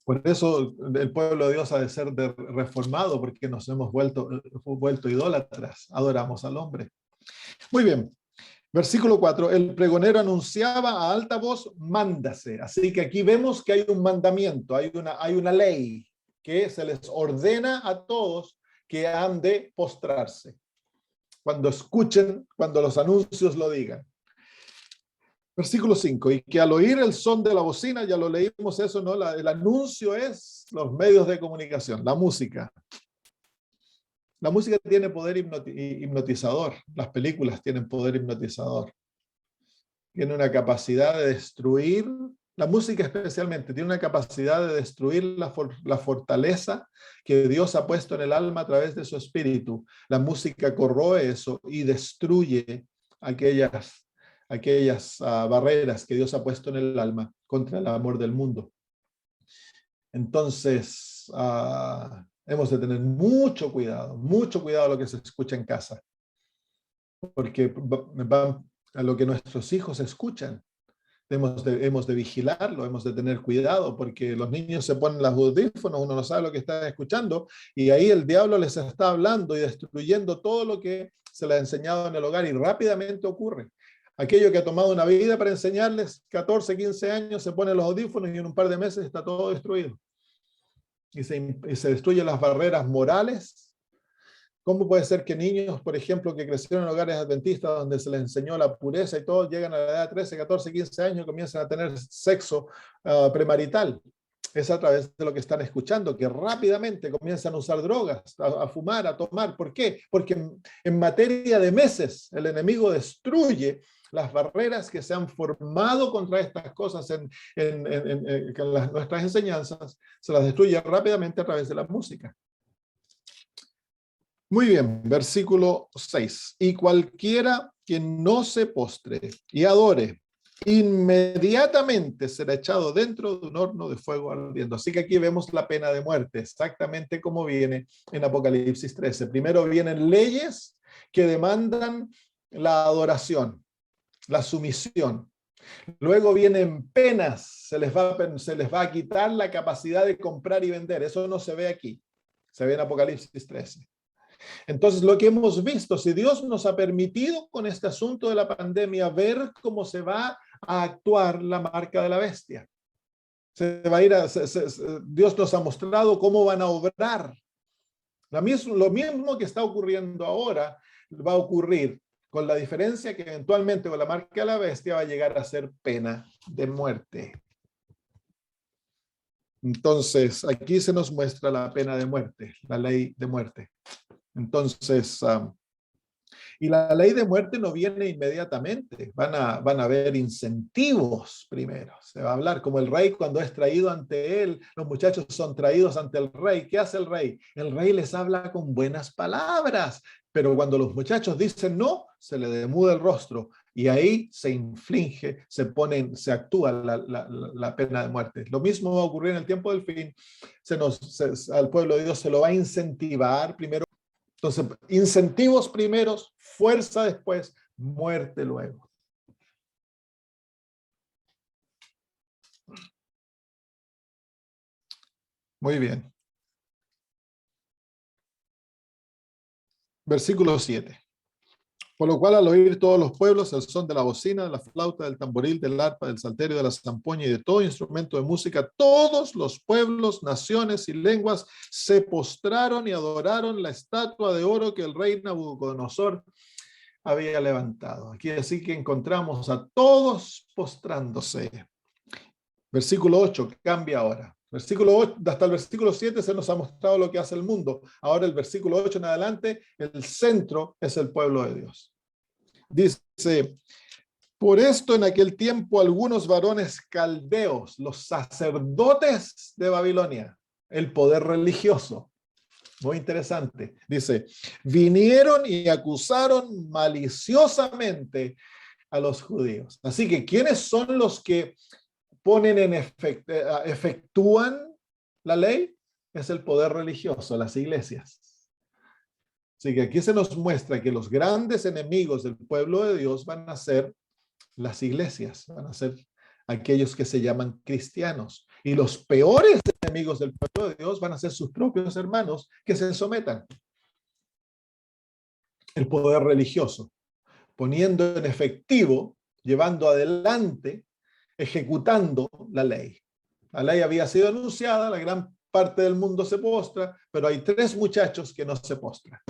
Por eso el pueblo de Dios ha de ser reformado, porque nos hemos vuelto idólatras, adoramos al hombre. Muy bien, versículo 4, el pregonero anunciaba a alta voz, mándase. Así que aquí vemos que hay un mandamiento, hay una ley que se les ordena a todos que han de postrarse cuando escuchen, cuando los anuncios lo digan. Versículo 5, y que al oír el son de la bocina, ya lo leímos eso, ¿no? El anuncio es los medios de comunicación, la música. La música tiene poder hipnotizador, las películas tienen poder hipnotizador. Tiene una capacidad de destruir, la música especialmente, tiene una capacidad de destruir la fortaleza que Dios ha puesto en el alma a través de su espíritu. La música corroe eso y destruye aquellas barreras que Dios ha puesto en el alma contra el amor del mundo. Entonces, hemos de tener mucho cuidado a lo que se escucha en casa, porque a lo que nuestros hijos escuchan, hemos de vigilarlo, hemos de tener cuidado, porque los niños se ponen los audífonos, uno no sabe lo que está escuchando, y ahí el diablo les está hablando y destruyendo todo lo que se les ha enseñado en el hogar, y rápidamente ocurre. Aquello que ha tomado una vida para enseñarles, 14, 15 años, se ponen los audífonos y en un par de meses está todo destruido. Y se destruyen las barreras morales. ¿Cómo puede ser que niños, por ejemplo, que crecieron en hogares adventistas donde se les enseñó la pureza y todo, llegan a la edad de 13, 14, 15 años y comienzan a tener sexo premarital? Es a través de lo que están escuchando, que rápidamente comienzan a usar drogas, a fumar, a tomar. ¿Por qué? Porque en materia de meses el enemigo destruye las barreras que se han formado contra estas cosas en nuestras enseñanzas, se las destruye rápidamente a través de la música. Muy bien, versículo 6. Y cualquiera quien no se postre y adore, inmediatamente será echado dentro de un horno de fuego ardiendo. Así que aquí vemos la pena de muerte, exactamente como viene en Apocalipsis 13. Primero vienen leyes que demandan la adoración, la sumisión. Luego vienen penas, se les va a quitar la capacidad de comprar y vender. Eso no se ve aquí, se ve en Apocalipsis 13. Entonces, lo que hemos visto, si Dios nos ha permitido con este asunto de la pandemia ver cómo se va a actuar la marca de la bestia. Dios nos ha mostrado cómo van a obrar. Lo mismo que está ocurriendo ahora va a ocurrir, con la diferencia que eventualmente con la marca de la bestia va a llegar a ser pena de muerte. Entonces, aquí se nos muestra la pena de muerte, la ley de muerte. Entonces, y la ley de muerte no viene inmediatamente, van a haber incentivos primero. Se va a hablar como el rey cuando es traído ante él, los muchachos son traídos ante el rey. ¿Qué hace el rey? El rey les habla con buenas palabras, pero cuando los muchachos dicen no, se le demuda el rostro y ahí se inflige, se actúa la pena de muerte. Lo mismo va a ocurrir en el tiempo del fin. Al pueblo de Dios se lo va a incentivar primero. Entonces, incentivos primeros, fuerza después, muerte luego. Muy bien. Versículo 7. Por lo cual al oír todos los pueblos el son de la bocina, de la flauta, del tamboril, del arpa, del salterio, de la zampoña y de todo instrumento de música, todos los pueblos, naciones y lenguas se postraron y adoraron la estatua de oro que el rey Nabucodonosor había levantado. Aquí así que encontramos a todos postrándose. Versículo 8 cambia ahora. Versículo 8, hasta el versículo 7 se nos ha mostrado lo que hace el mundo. Ahora el versículo 8 en adelante, el centro es el pueblo de Dios. Dice, por esto en aquel tiempo algunos varones caldeos, los sacerdotes de Babilonia, el poder religioso, muy interesante, dice, vinieron y acusaron maliciosamente a los judíos. Así que, ¿quiénes son los que efectúan la ley? Es el poder religioso, las iglesias. Así que aquí se nos muestra que los grandes enemigos del pueblo de Dios van a ser las iglesias, van a ser aquellos que se llaman cristianos. Y los peores enemigos del pueblo de Dios van a ser sus propios hermanos que se sometan. El poder religioso, poniendo en efectivo, llevando adelante, ejecutando la ley. La ley había sido anunciada, la gran parte del mundo se postra, pero hay 3 muchachos que no se postran.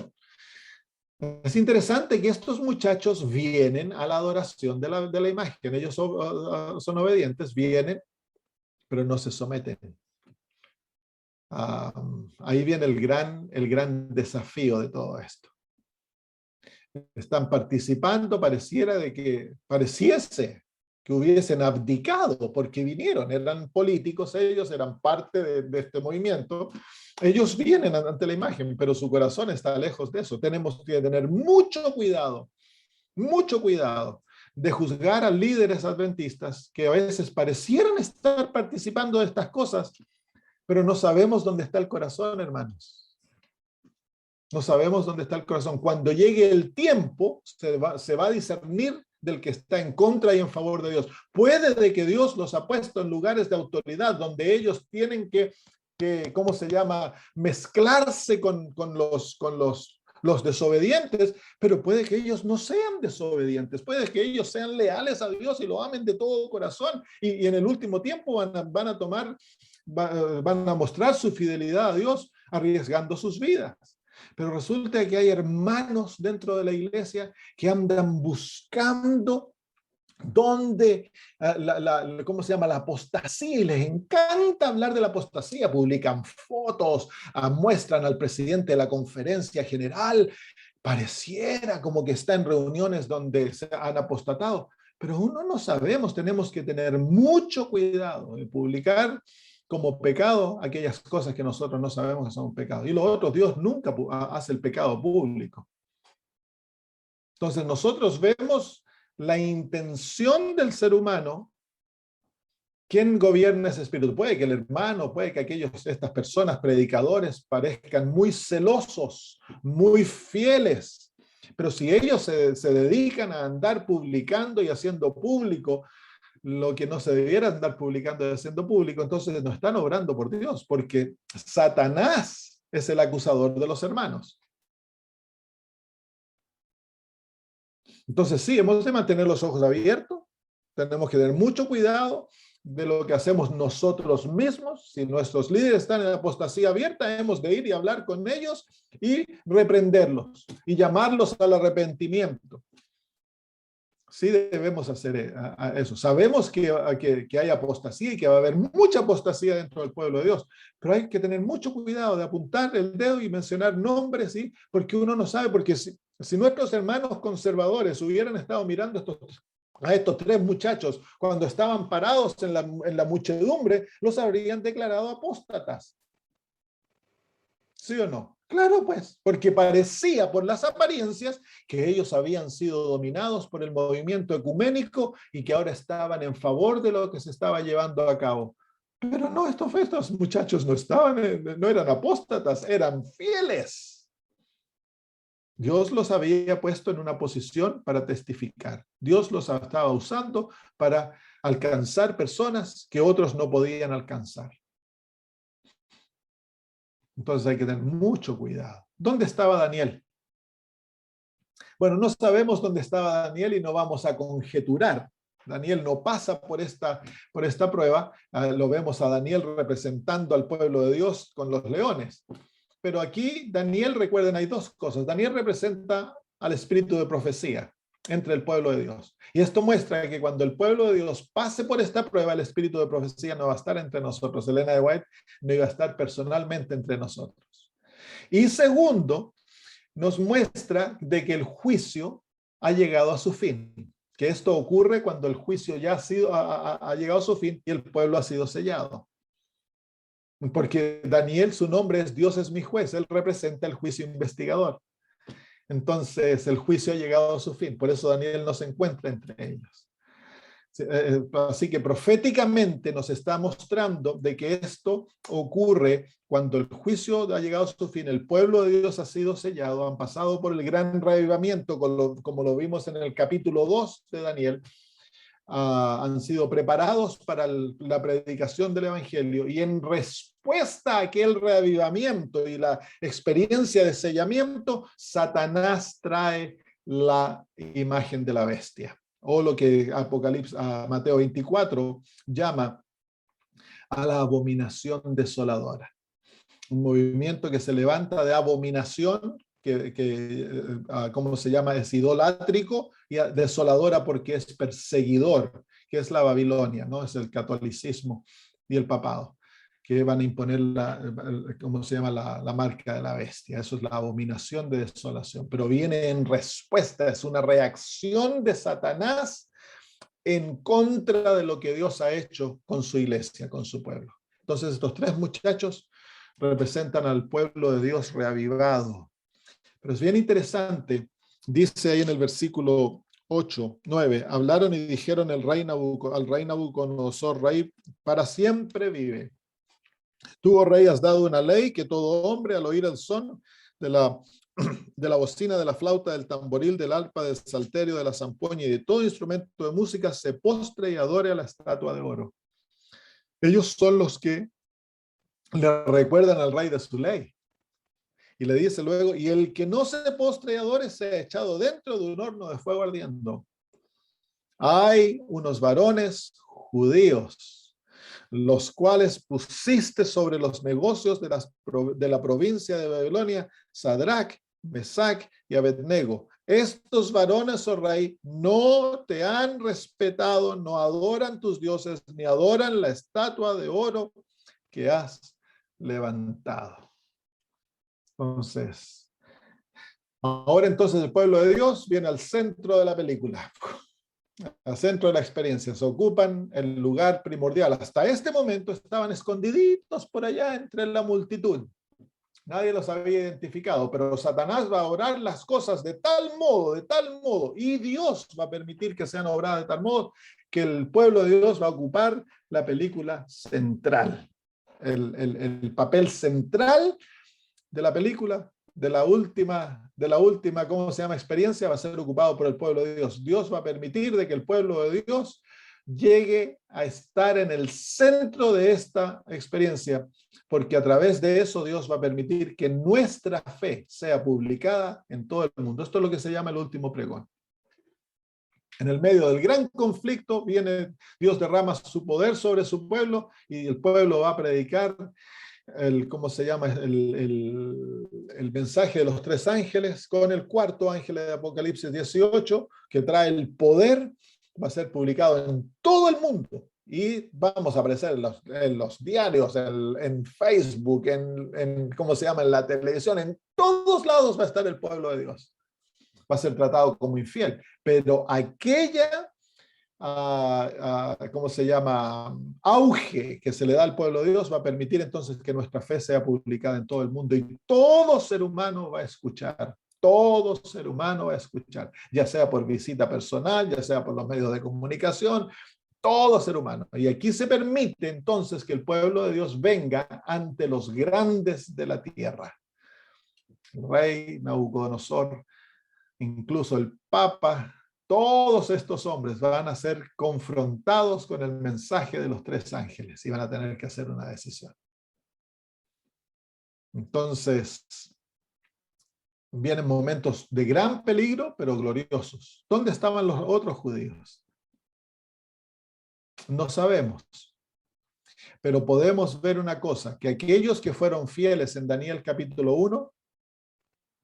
Es interesante que estos muchachos vienen a la adoración de la imagen. Ellos son obedientes, vienen, pero no se someten. Ahí viene el gran desafío de todo esto. Están participando, pareciese que hubiesen abdicado porque vinieron, eran políticos ellos, eran parte de este movimiento. Ellos vienen ante la imagen, pero su corazón está lejos de eso. Tenemos que tener mucho cuidado de juzgar a líderes adventistas que a veces parecieran estar participando de estas cosas, pero no sabemos dónde está el corazón, hermanos. No sabemos dónde está el corazón. Cuando llegue el tiempo, se va a discernir del que está en contra y en favor de Dios. Puede de que Dios los ha puesto en lugares de autoridad donde ellos tienen que ¿cómo se llama? Mezclarse con los desobedientes, pero puede que ellos no sean desobedientes, puede que ellos sean leales a Dios y lo amen de todo corazón y en el último tiempo van a mostrar su fidelidad a Dios arriesgando sus vidas. Pero resulta que hay hermanos dentro de la iglesia que andan buscando donde ¿cómo se llama? La apostasía, y les encanta hablar de la apostasía, publican fotos, muestran al presidente de la conferencia general, pareciera como que está en reuniones donde se han apostatado, pero uno no sabemos, tenemos que tener mucho cuidado de publicar como pecado aquellas cosas que nosotros no sabemos que son pecados. Y lo otro, Dios nunca hace el pecado público. Entonces nosotros vemos la intención del ser humano. ¿Quién gobierna ese espíritu? Puede que el hermano, puede que estas personas, predicadores, parezcan muy celosos, muy fieles, pero si ellos se dedican a andar publicando y haciendo público lo que no se debiera andar publicando y haciendo público, entonces no están obrando por Dios, porque Satanás es el acusador de los hermanos. Entonces sí, hemos de mantener los ojos abiertos, tenemos que tener mucho cuidado de lo que hacemos nosotros mismos. Si nuestros líderes están en apostasía abierta, hemos de ir y hablar con ellos y reprenderlos y llamarlos al arrepentimiento. Sí debemos hacer eso. Sabemos que hay apostasía y que va a haber mucha apostasía dentro del pueblo de Dios, pero hay que tener mucho cuidado de apuntar el dedo y mencionar nombres, ¿sí? Porque uno no sabe, porque si nuestros hermanos conservadores hubieran estado mirando a estos tres muchachos cuando estaban parados en la muchedumbre, los habrían declarado apóstatas. ¿Sí o no? Claro, pues, porque parecía por las apariencias que ellos habían sido dominados por el movimiento ecuménico y que ahora estaban en favor de lo que se estaba llevando a cabo. Pero no, estos muchachos no eran apóstatas, eran fieles. Dios los había puesto en una posición para testificar. Dios los estaba usando para alcanzar personas que otros no podían alcanzar. Entonces hay que tener mucho cuidado. ¿Dónde estaba Daniel? Bueno, no sabemos dónde estaba Daniel y no vamos a conjeturar. Daniel no pasa por esta prueba. Lo vemos a Daniel representando al pueblo de Dios con los leones. Pero aquí Daniel, recuerden, hay dos cosas. Daniel representa al espíritu de profecía entre el pueblo de Dios. Y esto muestra que cuando el pueblo de Dios pase por esta prueba, el espíritu de profecía no va a estar entre nosotros. Elena de White no iba a estar personalmente entre nosotros. Y segundo, nos muestra de que el juicio ha llegado a su fin. Que esto ocurre cuando el juicio ya ha llegado a su fin y el pueblo ha sido sellado. Porque Daniel, su nombre es Dios es mi juez, él representa el juicio investigador. Entonces el juicio ha llegado a su fin, por eso Daniel no se encuentra entre ellos. Así que proféticamente nos está mostrando de que esto ocurre cuando el juicio ha llegado a su fin, el pueblo de Dios ha sido sellado, han pasado por el gran reavivamiento, como lo vimos en el capítulo 2 de Daniel, han sido preparados para la predicación del evangelio y en respuesta a aquel reavivamiento y la experiencia de sellamiento, Satanás trae la imagen de la bestia, o lo que Mateo 24 llama a la abominación desoladora. Un movimiento que se levanta de abominación, ¿cómo se llama? Es idolátrico, y desoladora porque es perseguidor, que es la Babilonia, ¿no? Es el catolicismo y el papado, que van a imponer ¿cómo se llama? La marca de la bestia. Eso es la abominación de desolación, pero viene en respuesta, es una reacción de Satanás en contra de lo que Dios ha hecho con su iglesia, con su pueblo. Entonces estos tres muchachos representan al pueblo de Dios reavivado. Pero es bien interesante, dice ahí en el versículo 8, 9, hablaron y dijeron al rey Nabucodonosor, rey, para siempre vive. Tú, oh rey, has dado una ley que todo hombre al oír el son de la bocina, de la flauta, del tamboril, del arpa, del salterio, de la zampoña y de todo instrumento de música se postre y adore a la estatua de oro. Ellos son los que le recuerdan al rey de su ley. Y le dice luego, y el que no se postre y adore sea echado dentro de un horno de fuego ardiendo. Hay unos varones judíos, los cuales pusiste sobre los negocios de la provincia de Babilonia, Sadrach, Mesac y Abednego. Estos varones, oh rey, no te han respetado, no adoran tus dioses, ni adoran la estatua de oro que has levantado. Entonces, ahora entonces el pueblo de Dios viene al centro de la película, al centro de la experiencia, se ocupan el lugar primordial. Hasta este momento estaban escondiditos por allá entre la multitud. Nadie los había identificado, pero Satanás va a obrar las cosas de tal modo, y Dios va a permitir que sean obradas de tal modo que el pueblo de Dios va a ocupar la película central, el papel central de la película, de la última, ¿cómo se llama? Experiencia, va a ser ocupado por el pueblo de Dios. Dios va a permitir de que el pueblo de Dios llegue a estar en el centro de esta experiencia, porque a través de eso Dios va a permitir que nuestra fe sea publicada en todo el mundo. Esto es lo que se llama el último pregón. En el medio del gran conflicto viene Dios, derrama su poder sobre su pueblo y el pueblo va a predicar ¿cómo se llama? El mensaje de los tres ángeles con el cuarto ángel de Apocalipsis 18, que trae el poder, va a ser publicado en todo el mundo. Y vamos a aparecer en los diarios, en Facebook, ¿cómo se llama? En la televisión, en todos lados va a estar el pueblo de Dios. Va a ser tratado como infiel. Pero aquella ¿cómo se llama? Auge que se le da al pueblo de Dios va a permitir entonces que nuestra fe sea publicada en todo el mundo y todo ser humano va a escuchar. Todo ser humano va a escuchar, ya sea por visita personal, ya sea por los medios de comunicación, todo ser humano. Y aquí se permite entonces que el pueblo de Dios venga ante los grandes de la tierra. El rey Nabucodonosor, incluso el Papa, todos estos hombres van a ser confrontados con el mensaje de los tres ángeles y van a tener que hacer una decisión. Entonces, vienen momentos de gran peligro, pero gloriosos. ¿Dónde estaban los otros judíos? No sabemos. Pero podemos ver una cosa, que aquellos que fueron fieles en Daniel capítulo 1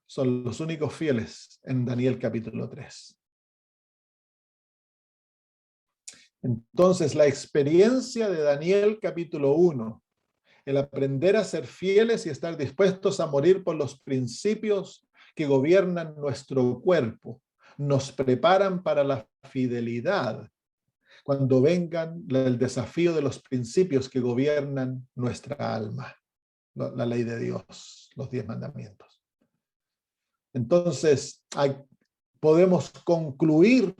son los únicos fieles en Daniel capítulo 3. Entonces, la experiencia de Daniel capítulo 1, el aprender a ser fieles y estar dispuestos a morir por los principios que gobiernan nuestro cuerpo, nos preparan para la fidelidad cuando vengan el desafío de los principios que gobiernan nuestra alma, la ley de Dios, los 10 mandamientos. Entonces, podemos concluir,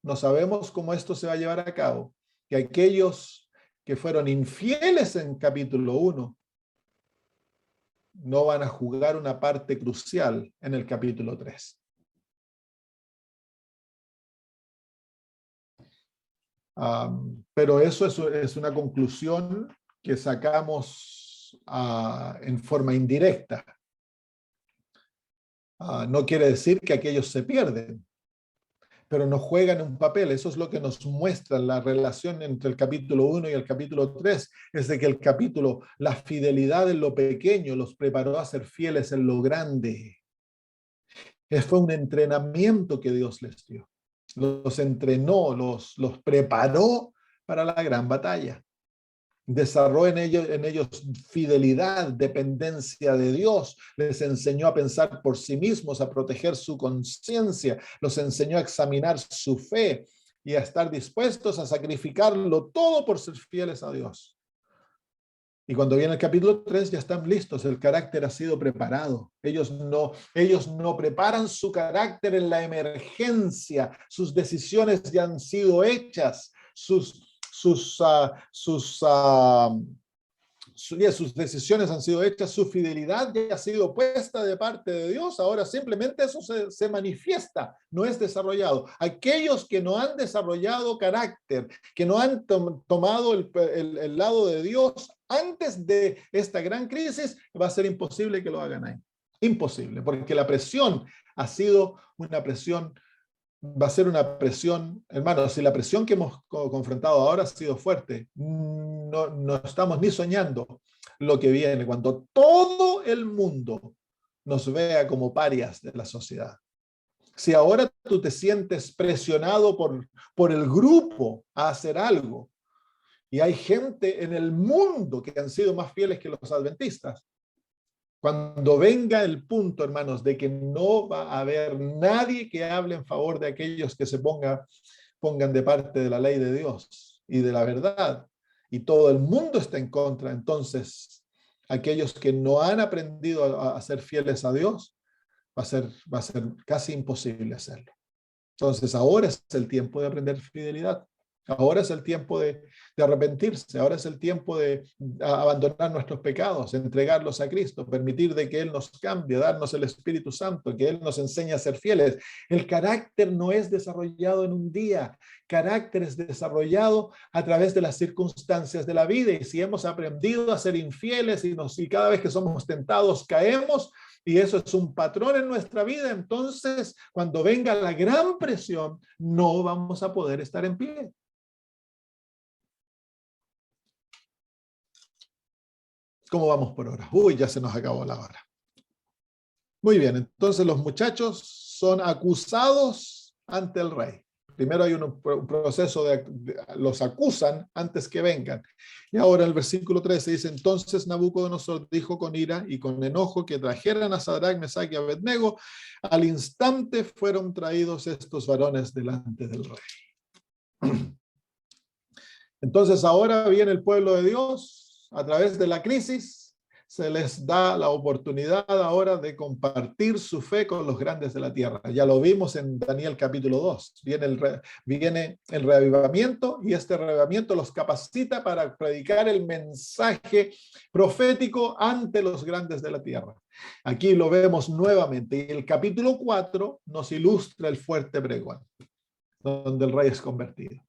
no sabemos cómo esto se va a llevar a cabo, que aquellos que fueron infieles en capítulo 1 no van a jugar una parte crucial en el capítulo 3. Pero eso es una conclusión que sacamos en forma indirecta. No quiere decir que aquellos se pierden, pero no juegan un papel. Eso es lo que nos muestra la relación entre el capítulo 1 y el capítulo 3, es de que el capítulo, la fidelidad en lo pequeño los preparó a ser fieles en lo grande. Fue un entrenamiento que Dios les dio. Los entrenó, los preparó para la gran batalla. Desarrolló en ellos fidelidad, dependencia de Dios, les enseñó a pensar por sí mismos, a proteger su conciencia, los enseñó a examinar su fe y a estar dispuestos a sacrificarlo todo por ser fieles a Dios. Y cuando viene el capítulo 3 ya están listos, el carácter ha sido preparado. Ellos no preparan su carácter en la emergencia, sus decisiones ya han sido hechas, sus decisiones han sido hechas, su fidelidad ya ha sido puesta de parte de Dios, ahora simplemente eso se manifiesta, no es desarrollado. Aquellos que no han desarrollado carácter, que no han tomado el lado de Dios antes de esta gran crisis, va a ser imposible que lo hagan ahí. Imposible, porque la presión ha sido una presión, va a ser una presión, hermanos, si la presión que hemos confrontado ahora ha sido fuerte, no estamos ni soñando lo que viene cuando todo el mundo nos vea como parias de la sociedad. Si ahora tú te sientes presionado por el grupo a hacer algo, y hay gente en el mundo que han sido más fieles que los adventistas, cuando venga el punto, hermanos, de que no va a haber nadie que hable en favor de aquellos que se pongan de parte de la ley de Dios y de la verdad, y todo el mundo está en contra, entonces aquellos que no han aprendido a ser fieles a Dios, va a ser casi imposible hacerlo. Entonces ahora es el tiempo de aprender fidelidad. Ahora es el tiempo de arrepentirse. Ahora es el tiempo de abandonar nuestros pecados, entregarlos a Cristo, permitir de que Él nos cambie, darnos el Espíritu Santo, que Él nos enseñe a ser fieles. El carácter no es desarrollado en un día. Carácter es desarrollado a través de las circunstancias de la vida. Y si hemos aprendido a ser infieles y cada vez que somos tentados caemos, y eso es un patrón en nuestra vida, entonces cuando venga la gran presión, no vamos a poder estar en pie. ¿Cómo vamos por hora? Uy, ya se nos acabó la hora. Muy bien, entonces los muchachos son acusados ante el rey. Primero hay un proceso los acusan antes que vengan. Y ahora el versículo 13 dice, entonces Nabucodonosor dijo con ira y con enojo que trajeran a Sadrach, Mesach y Abednego. Al instante fueron traídos estos varones delante del rey. Entonces ahora viene el pueblo de Dios a través de la crisis. Se les da la oportunidad ahora de compartir su fe con los grandes de la tierra. Ya lo vimos en Daniel capítulo 2. Viene el reavivamiento y este reavivamiento los capacita para predicar el mensaje profético ante los grandes de la tierra. Aquí lo vemos nuevamente. Y el capítulo 4 nos ilustra el fuerte pregón, donde el rey es convertido.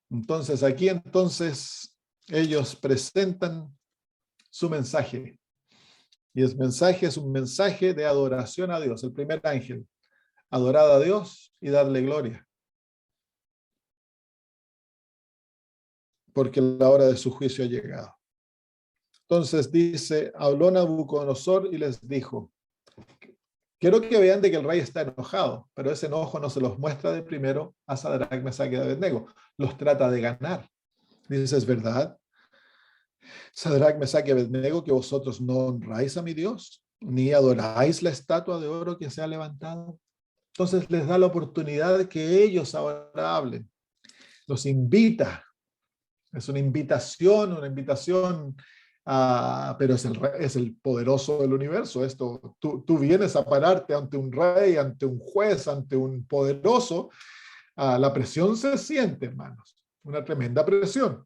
Entonces aquí ellos presentan su mensaje. Y el mensaje es un mensaje de adoración a Dios. El primer ángel, adorar a Dios y darle gloria. Porque la hora de su juicio ha llegado. Entonces dice, habló Nabucodonosor y les dijo, quiero que vean de que el rey está enojado, pero ese enojo no se los muestra de primero a Sadrach, Mesach y Abednego. Los trata de ganar. Dice, ¿es verdad, Sadrach, Mesach y Abednego, que vosotros no honráis a mi Dios, ni adoráis la estatua de oro que se ha levantado? Entonces les da la oportunidad de que ellos ahora hablen. Los invita. Es una invitación, pero es el poderoso del universo. Tú vienes a pararte ante un rey, ante un juez, ante un poderoso. La presión se siente, hermanos. Una tremenda presión.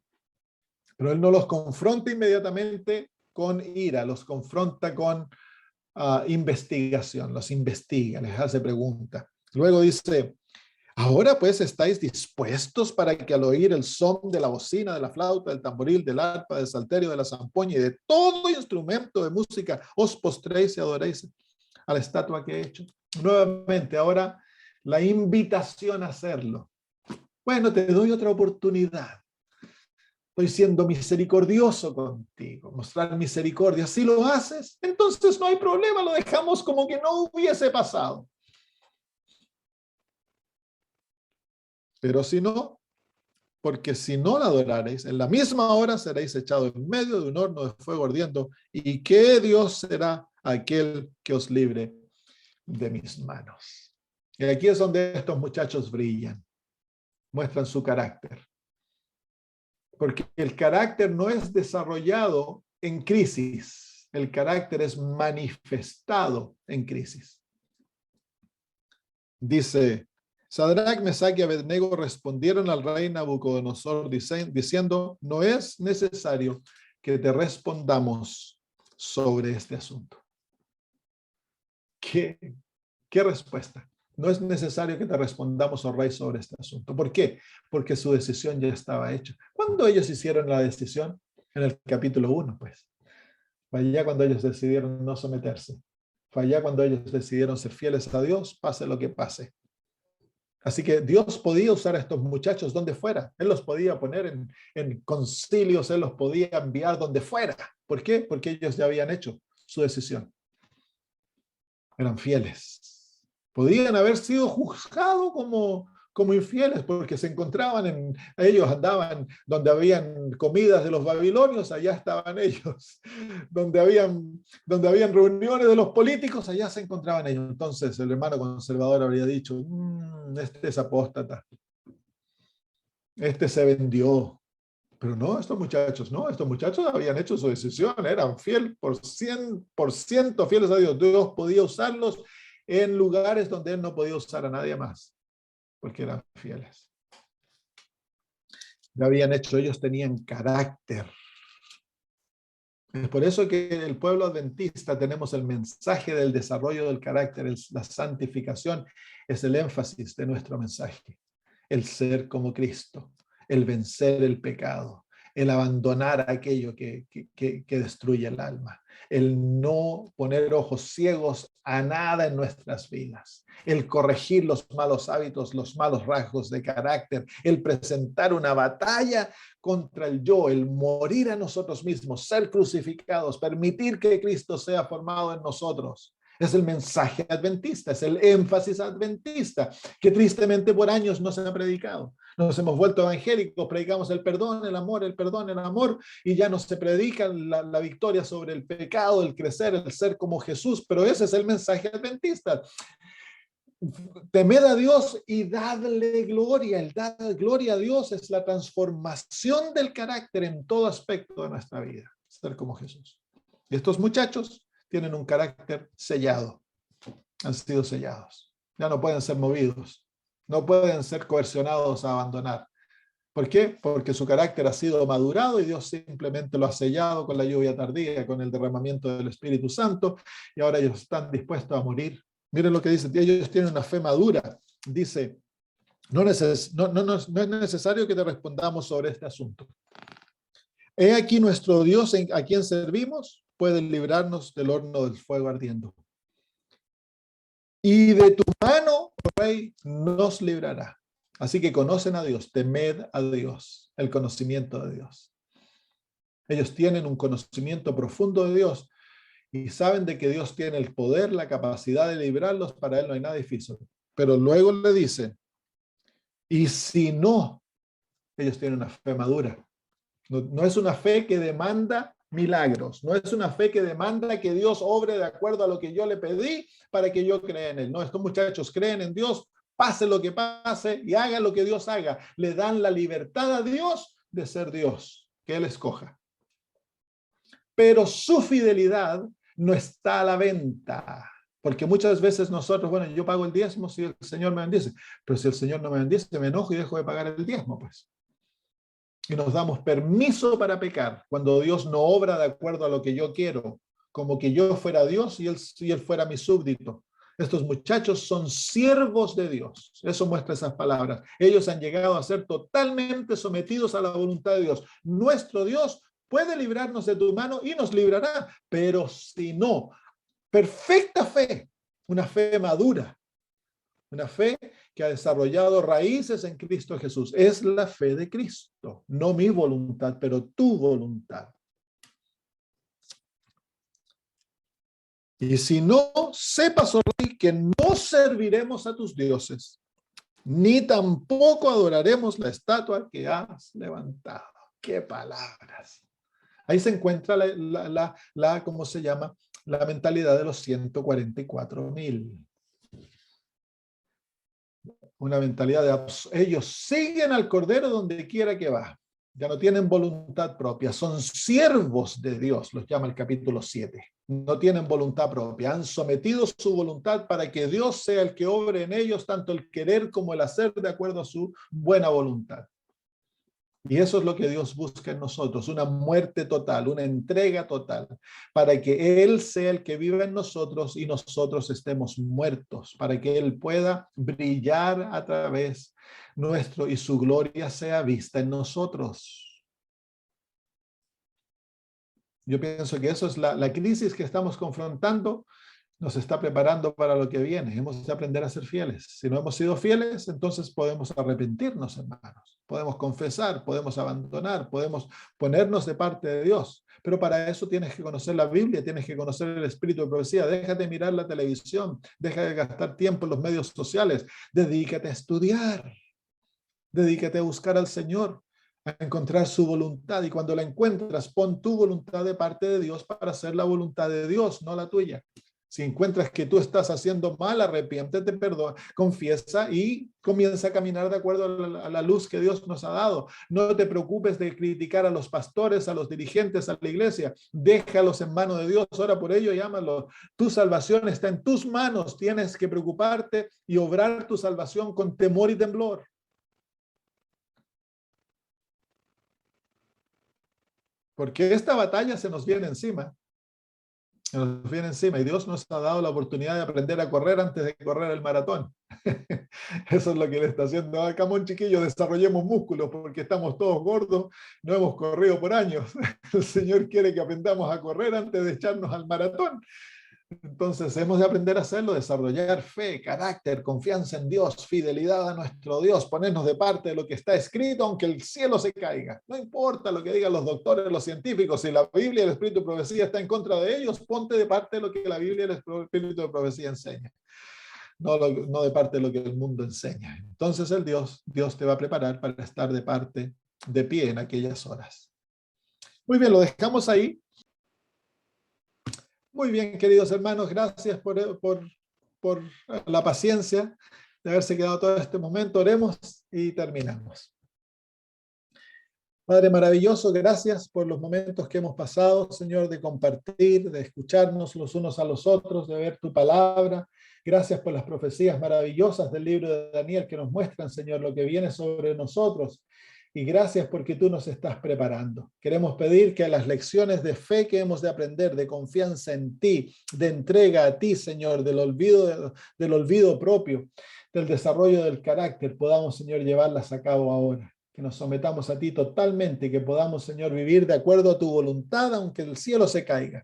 Pero él no los confronta inmediatamente con ira, los confronta con investigación, los investiga, les hace preguntas. Luego dice, ahora pues estáis dispuestos para que al oír el son de la bocina, de la flauta, del tamboril, del arpa, del salterio, de la zampoña y de todo instrumento de música, os postréis y adoréis a la estatua que he hecho. Nuevamente, ahora la invitación a hacerlo. Bueno, te doy otra oportunidad. Estoy siendo misericordioso contigo, mostrar misericordia. Si lo haces, entonces no hay problema, lo dejamos como que no hubiese pasado. Pero si no, porque si no la adoraréis, en la misma hora seréis echados en medio de un horno de fuego ardiendo. ¿Y qué Dios será aquel que os libre de mis manos? Y aquí es donde estos muchachos brillan, muestran su carácter. Porque el carácter no es desarrollado en crisis, el carácter es manifestado en crisis. Dice, Sadrach, Mesach y Abednego respondieron al rey Nabucodonosor diciendo, no es necesario que te respondamos sobre este asunto. ¿Qué respuesta? No es necesario que te respondamos, oh rey, sobre este asunto. ¿Por qué? Porque su decisión ya estaba hecha. ¿Cuándo ellos hicieron la decisión? En el capítulo 1, pues. Fue allá cuando ellos decidieron no someterse. Fue allá cuando ellos decidieron ser fieles a Dios, pase lo que pase. Así que Dios podía usar a estos muchachos donde fuera. Él los podía poner en concilios, Él los podía enviar donde fuera. ¿Por qué? Porque ellos ya habían hecho su decisión. Eran fieles. Podían haber sido juzgados como infieles porque se encontraban ellos andaban donde habían comidas de los babilonios, allá estaban ellos. Donde habían reuniones de los políticos, allá se encontraban ellos. Entonces el hermano conservador habría dicho, este es apóstata. Este se vendió. Pero no, estos muchachos habían hecho su decisión, eran fiel por 100% fieles a Dios. Dios podía usarlos en lugares donde Él no podía usar a nadie más, porque eran fieles. Lo habían hecho, ellos tenían carácter. Es por eso que el pueblo adventista tenemos el mensaje del desarrollo del carácter, la santificación es el énfasis de nuestro mensaje. El ser como Cristo, el vencer el pecado, el abandonar aquello que destruye el alma, el no poner ojos ciegos a nada en nuestras vidas, el corregir los malos hábitos, los malos rasgos de carácter, el presentar una batalla contra el yo, el morir a nosotros mismos, ser crucificados, permitir que Cristo sea formado en nosotros. Es el mensaje adventista, es el énfasis adventista, que tristemente por años no se ha predicado. Nos hemos vuelto evangélicos, predicamos el perdón, el amor, y ya no se predica la victoria sobre el pecado, el crecer, el ser como Jesús, pero ese es el mensaje adventista. Temed a Dios y dadle gloria. El dar gloria a Dios es la transformación del carácter en todo aspecto de nuestra vida, ser como Jesús. Y estos muchachos tienen un carácter sellado, han sido sellados, ya no pueden ser movidos, no pueden ser coercionados a abandonar. ¿Por qué? Porque su carácter ha sido madurado y Dios simplemente lo ha sellado con la lluvia tardía, con el derramamiento del Espíritu Santo, y ahora ellos están dispuestos a morir. Miren lo que dice, ellos tienen una fe madura. Dice, no es necesario que te respondamos sobre este asunto. He aquí nuestro Dios a quien servimos puede librarnos del horno del fuego ardiendo. Y de tu mano, oh Rey, nos librará. Así que conocen a Dios, temed a Dios, el conocimiento de Dios. Ellos tienen un conocimiento profundo de Dios y saben de que Dios tiene el poder, la capacidad de librarlos, para Él no hay nada difícil. Pero luego le dice, y si no, ellos tienen una fe madura. No es una fe que demanda milagros, no es una fe que demanda que Dios obre de acuerdo a lo que yo le pedí para que yo crea en Él. No, estos muchachos creen en Dios, pase lo que pase y haga lo que Dios haga. Le dan la libertad a Dios de ser Dios, que Él escoja. Pero su fidelidad no está a la venta. Porque muchas veces nosotros, bueno, yo pago el diezmo si el Señor me bendice, pero si el Señor no me bendice, me enojo y dejo de pagar el diezmo, pues. Y nos damos permiso para pecar cuando Dios no obra de acuerdo a lo que yo quiero, como que yo fuera Dios y él fuera mi súbdito. Estos muchachos son siervos de Dios. Eso muestra esas palabras. Ellos han llegado a ser totalmente sometidos a la voluntad de Dios. Nuestro Dios puede librarnos de tu mano y nos librará, pero si no, perfecta fe, una fe madura, una fe que ha desarrollado raíces en Cristo Jesús. Es la fe de Cristo, no mi voluntad, pero tu voluntad. Y si no, sepas, oh Rey, que no serviremos a tus dioses, ni tampoco adoraremos la estatua que has levantado. ¡Qué palabras! Ahí se encuentra ¿cómo se llama? La mentalidad de los 144,000. Una mentalidad de ellos siguen al Cordero donde quiera que va. Ya no tienen voluntad propia, son siervos de Dios, los llama el capítulo 7. No tienen voluntad propia, han sometido su voluntad para que Dios sea el que obre en ellos, tanto el querer como el hacer de acuerdo a su buena voluntad. Y eso es lo que Dios busca en nosotros, una muerte total, una entrega total, para que Él sea el que viva en nosotros y nosotros estemos muertos, para que Él pueda brillar a través nuestro y su gloria sea vista en nosotros. Yo pienso que eso es la crisis que estamos confrontando, nos está preparando para lo que viene. Hemos de aprender a ser fieles. Si no hemos sido fieles, entonces podemos arrepentirnos, hermanos. Podemos confesar, podemos abandonar, podemos ponernos de parte de Dios. Pero para eso tienes que conocer la Biblia, tienes que conocer el espíritu de profecía. Déjate mirar la televisión, deja de gastar tiempo en los medios sociales. Dedícate a estudiar. Dedícate a buscar al Señor, a encontrar su voluntad. Y cuando la encuentras, pon tu voluntad de parte de Dios para hacer la voluntad de Dios, no la tuya. Si encuentras que tú estás haciendo mal, arrepiéntete, perdona, confiesa y comienza a caminar de acuerdo a la luz que Dios nos ha dado. No te preocupes de criticar a los pastores, a los dirigentes, a la iglesia. Déjalos en manos de Dios, ora por ellos y ámalos. Tu salvación está en tus manos. Tienes que preocuparte y obrar tu salvación con temor y temblor. Porque esta batalla se nos viene encima. Nos viene encima y Dios nos ha dado la oportunidad de aprender a correr antes de correr el maratón. Eso es lo que le está haciendo a Camón, chiquillo, desarrollemos músculos porque estamos todos gordos, no hemos corrido por años. El Señor quiere que aprendamos a correr antes de echarnos al maratón. Entonces hemos de aprender a hacerlo, desarrollar fe, carácter, confianza en Dios, fidelidad a nuestro Dios, ponernos de parte de lo que está escrito, aunque el cielo se caiga. No importa lo que digan los doctores, los científicos, si la Biblia y el Espíritu de Profecía está en contra de ellos, ponte de parte de lo que la Biblia y el Espíritu de Profecía enseña. No de parte de lo que el mundo enseña. Entonces Dios te va a preparar para estar de parte, de pie en aquellas horas. Muy bien, lo dejamos ahí. Muy bien, queridos hermanos, gracias por la paciencia de haberse quedado todo este momento. Oremos y terminamos. Padre maravilloso, gracias por los momentos que hemos pasado, Señor, de compartir, de escucharnos los unos a los otros, de ver tu palabra. Gracias por las profecías maravillosas del libro de Daniel que nos muestran, Señor, lo que viene sobre nosotros. Y gracias porque tú nos estás preparando. Queremos pedir que a las lecciones de fe que hemos de aprender, de confianza en ti, de entrega a ti, Señor, del olvido propio, del desarrollo del carácter, podamos, Señor, llevarlas a cabo ahora. Que nos sometamos a ti totalmente, que podamos, Señor, vivir de acuerdo a tu voluntad, aunque el cielo se caiga.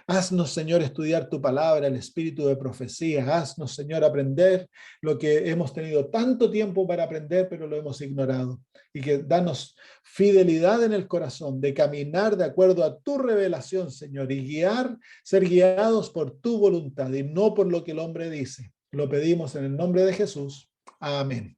Haznos, Señor, estudiar tu palabra, el espíritu de profecía. Haznos, Señor, aprender lo que hemos tenido tanto tiempo para aprender, pero lo hemos ignorado. Y que danos fidelidad en el corazón de caminar de acuerdo a tu revelación, Señor, y ser guiados por tu voluntad y no por lo que el hombre dice. Lo pedimos en el nombre de Jesús. Amén.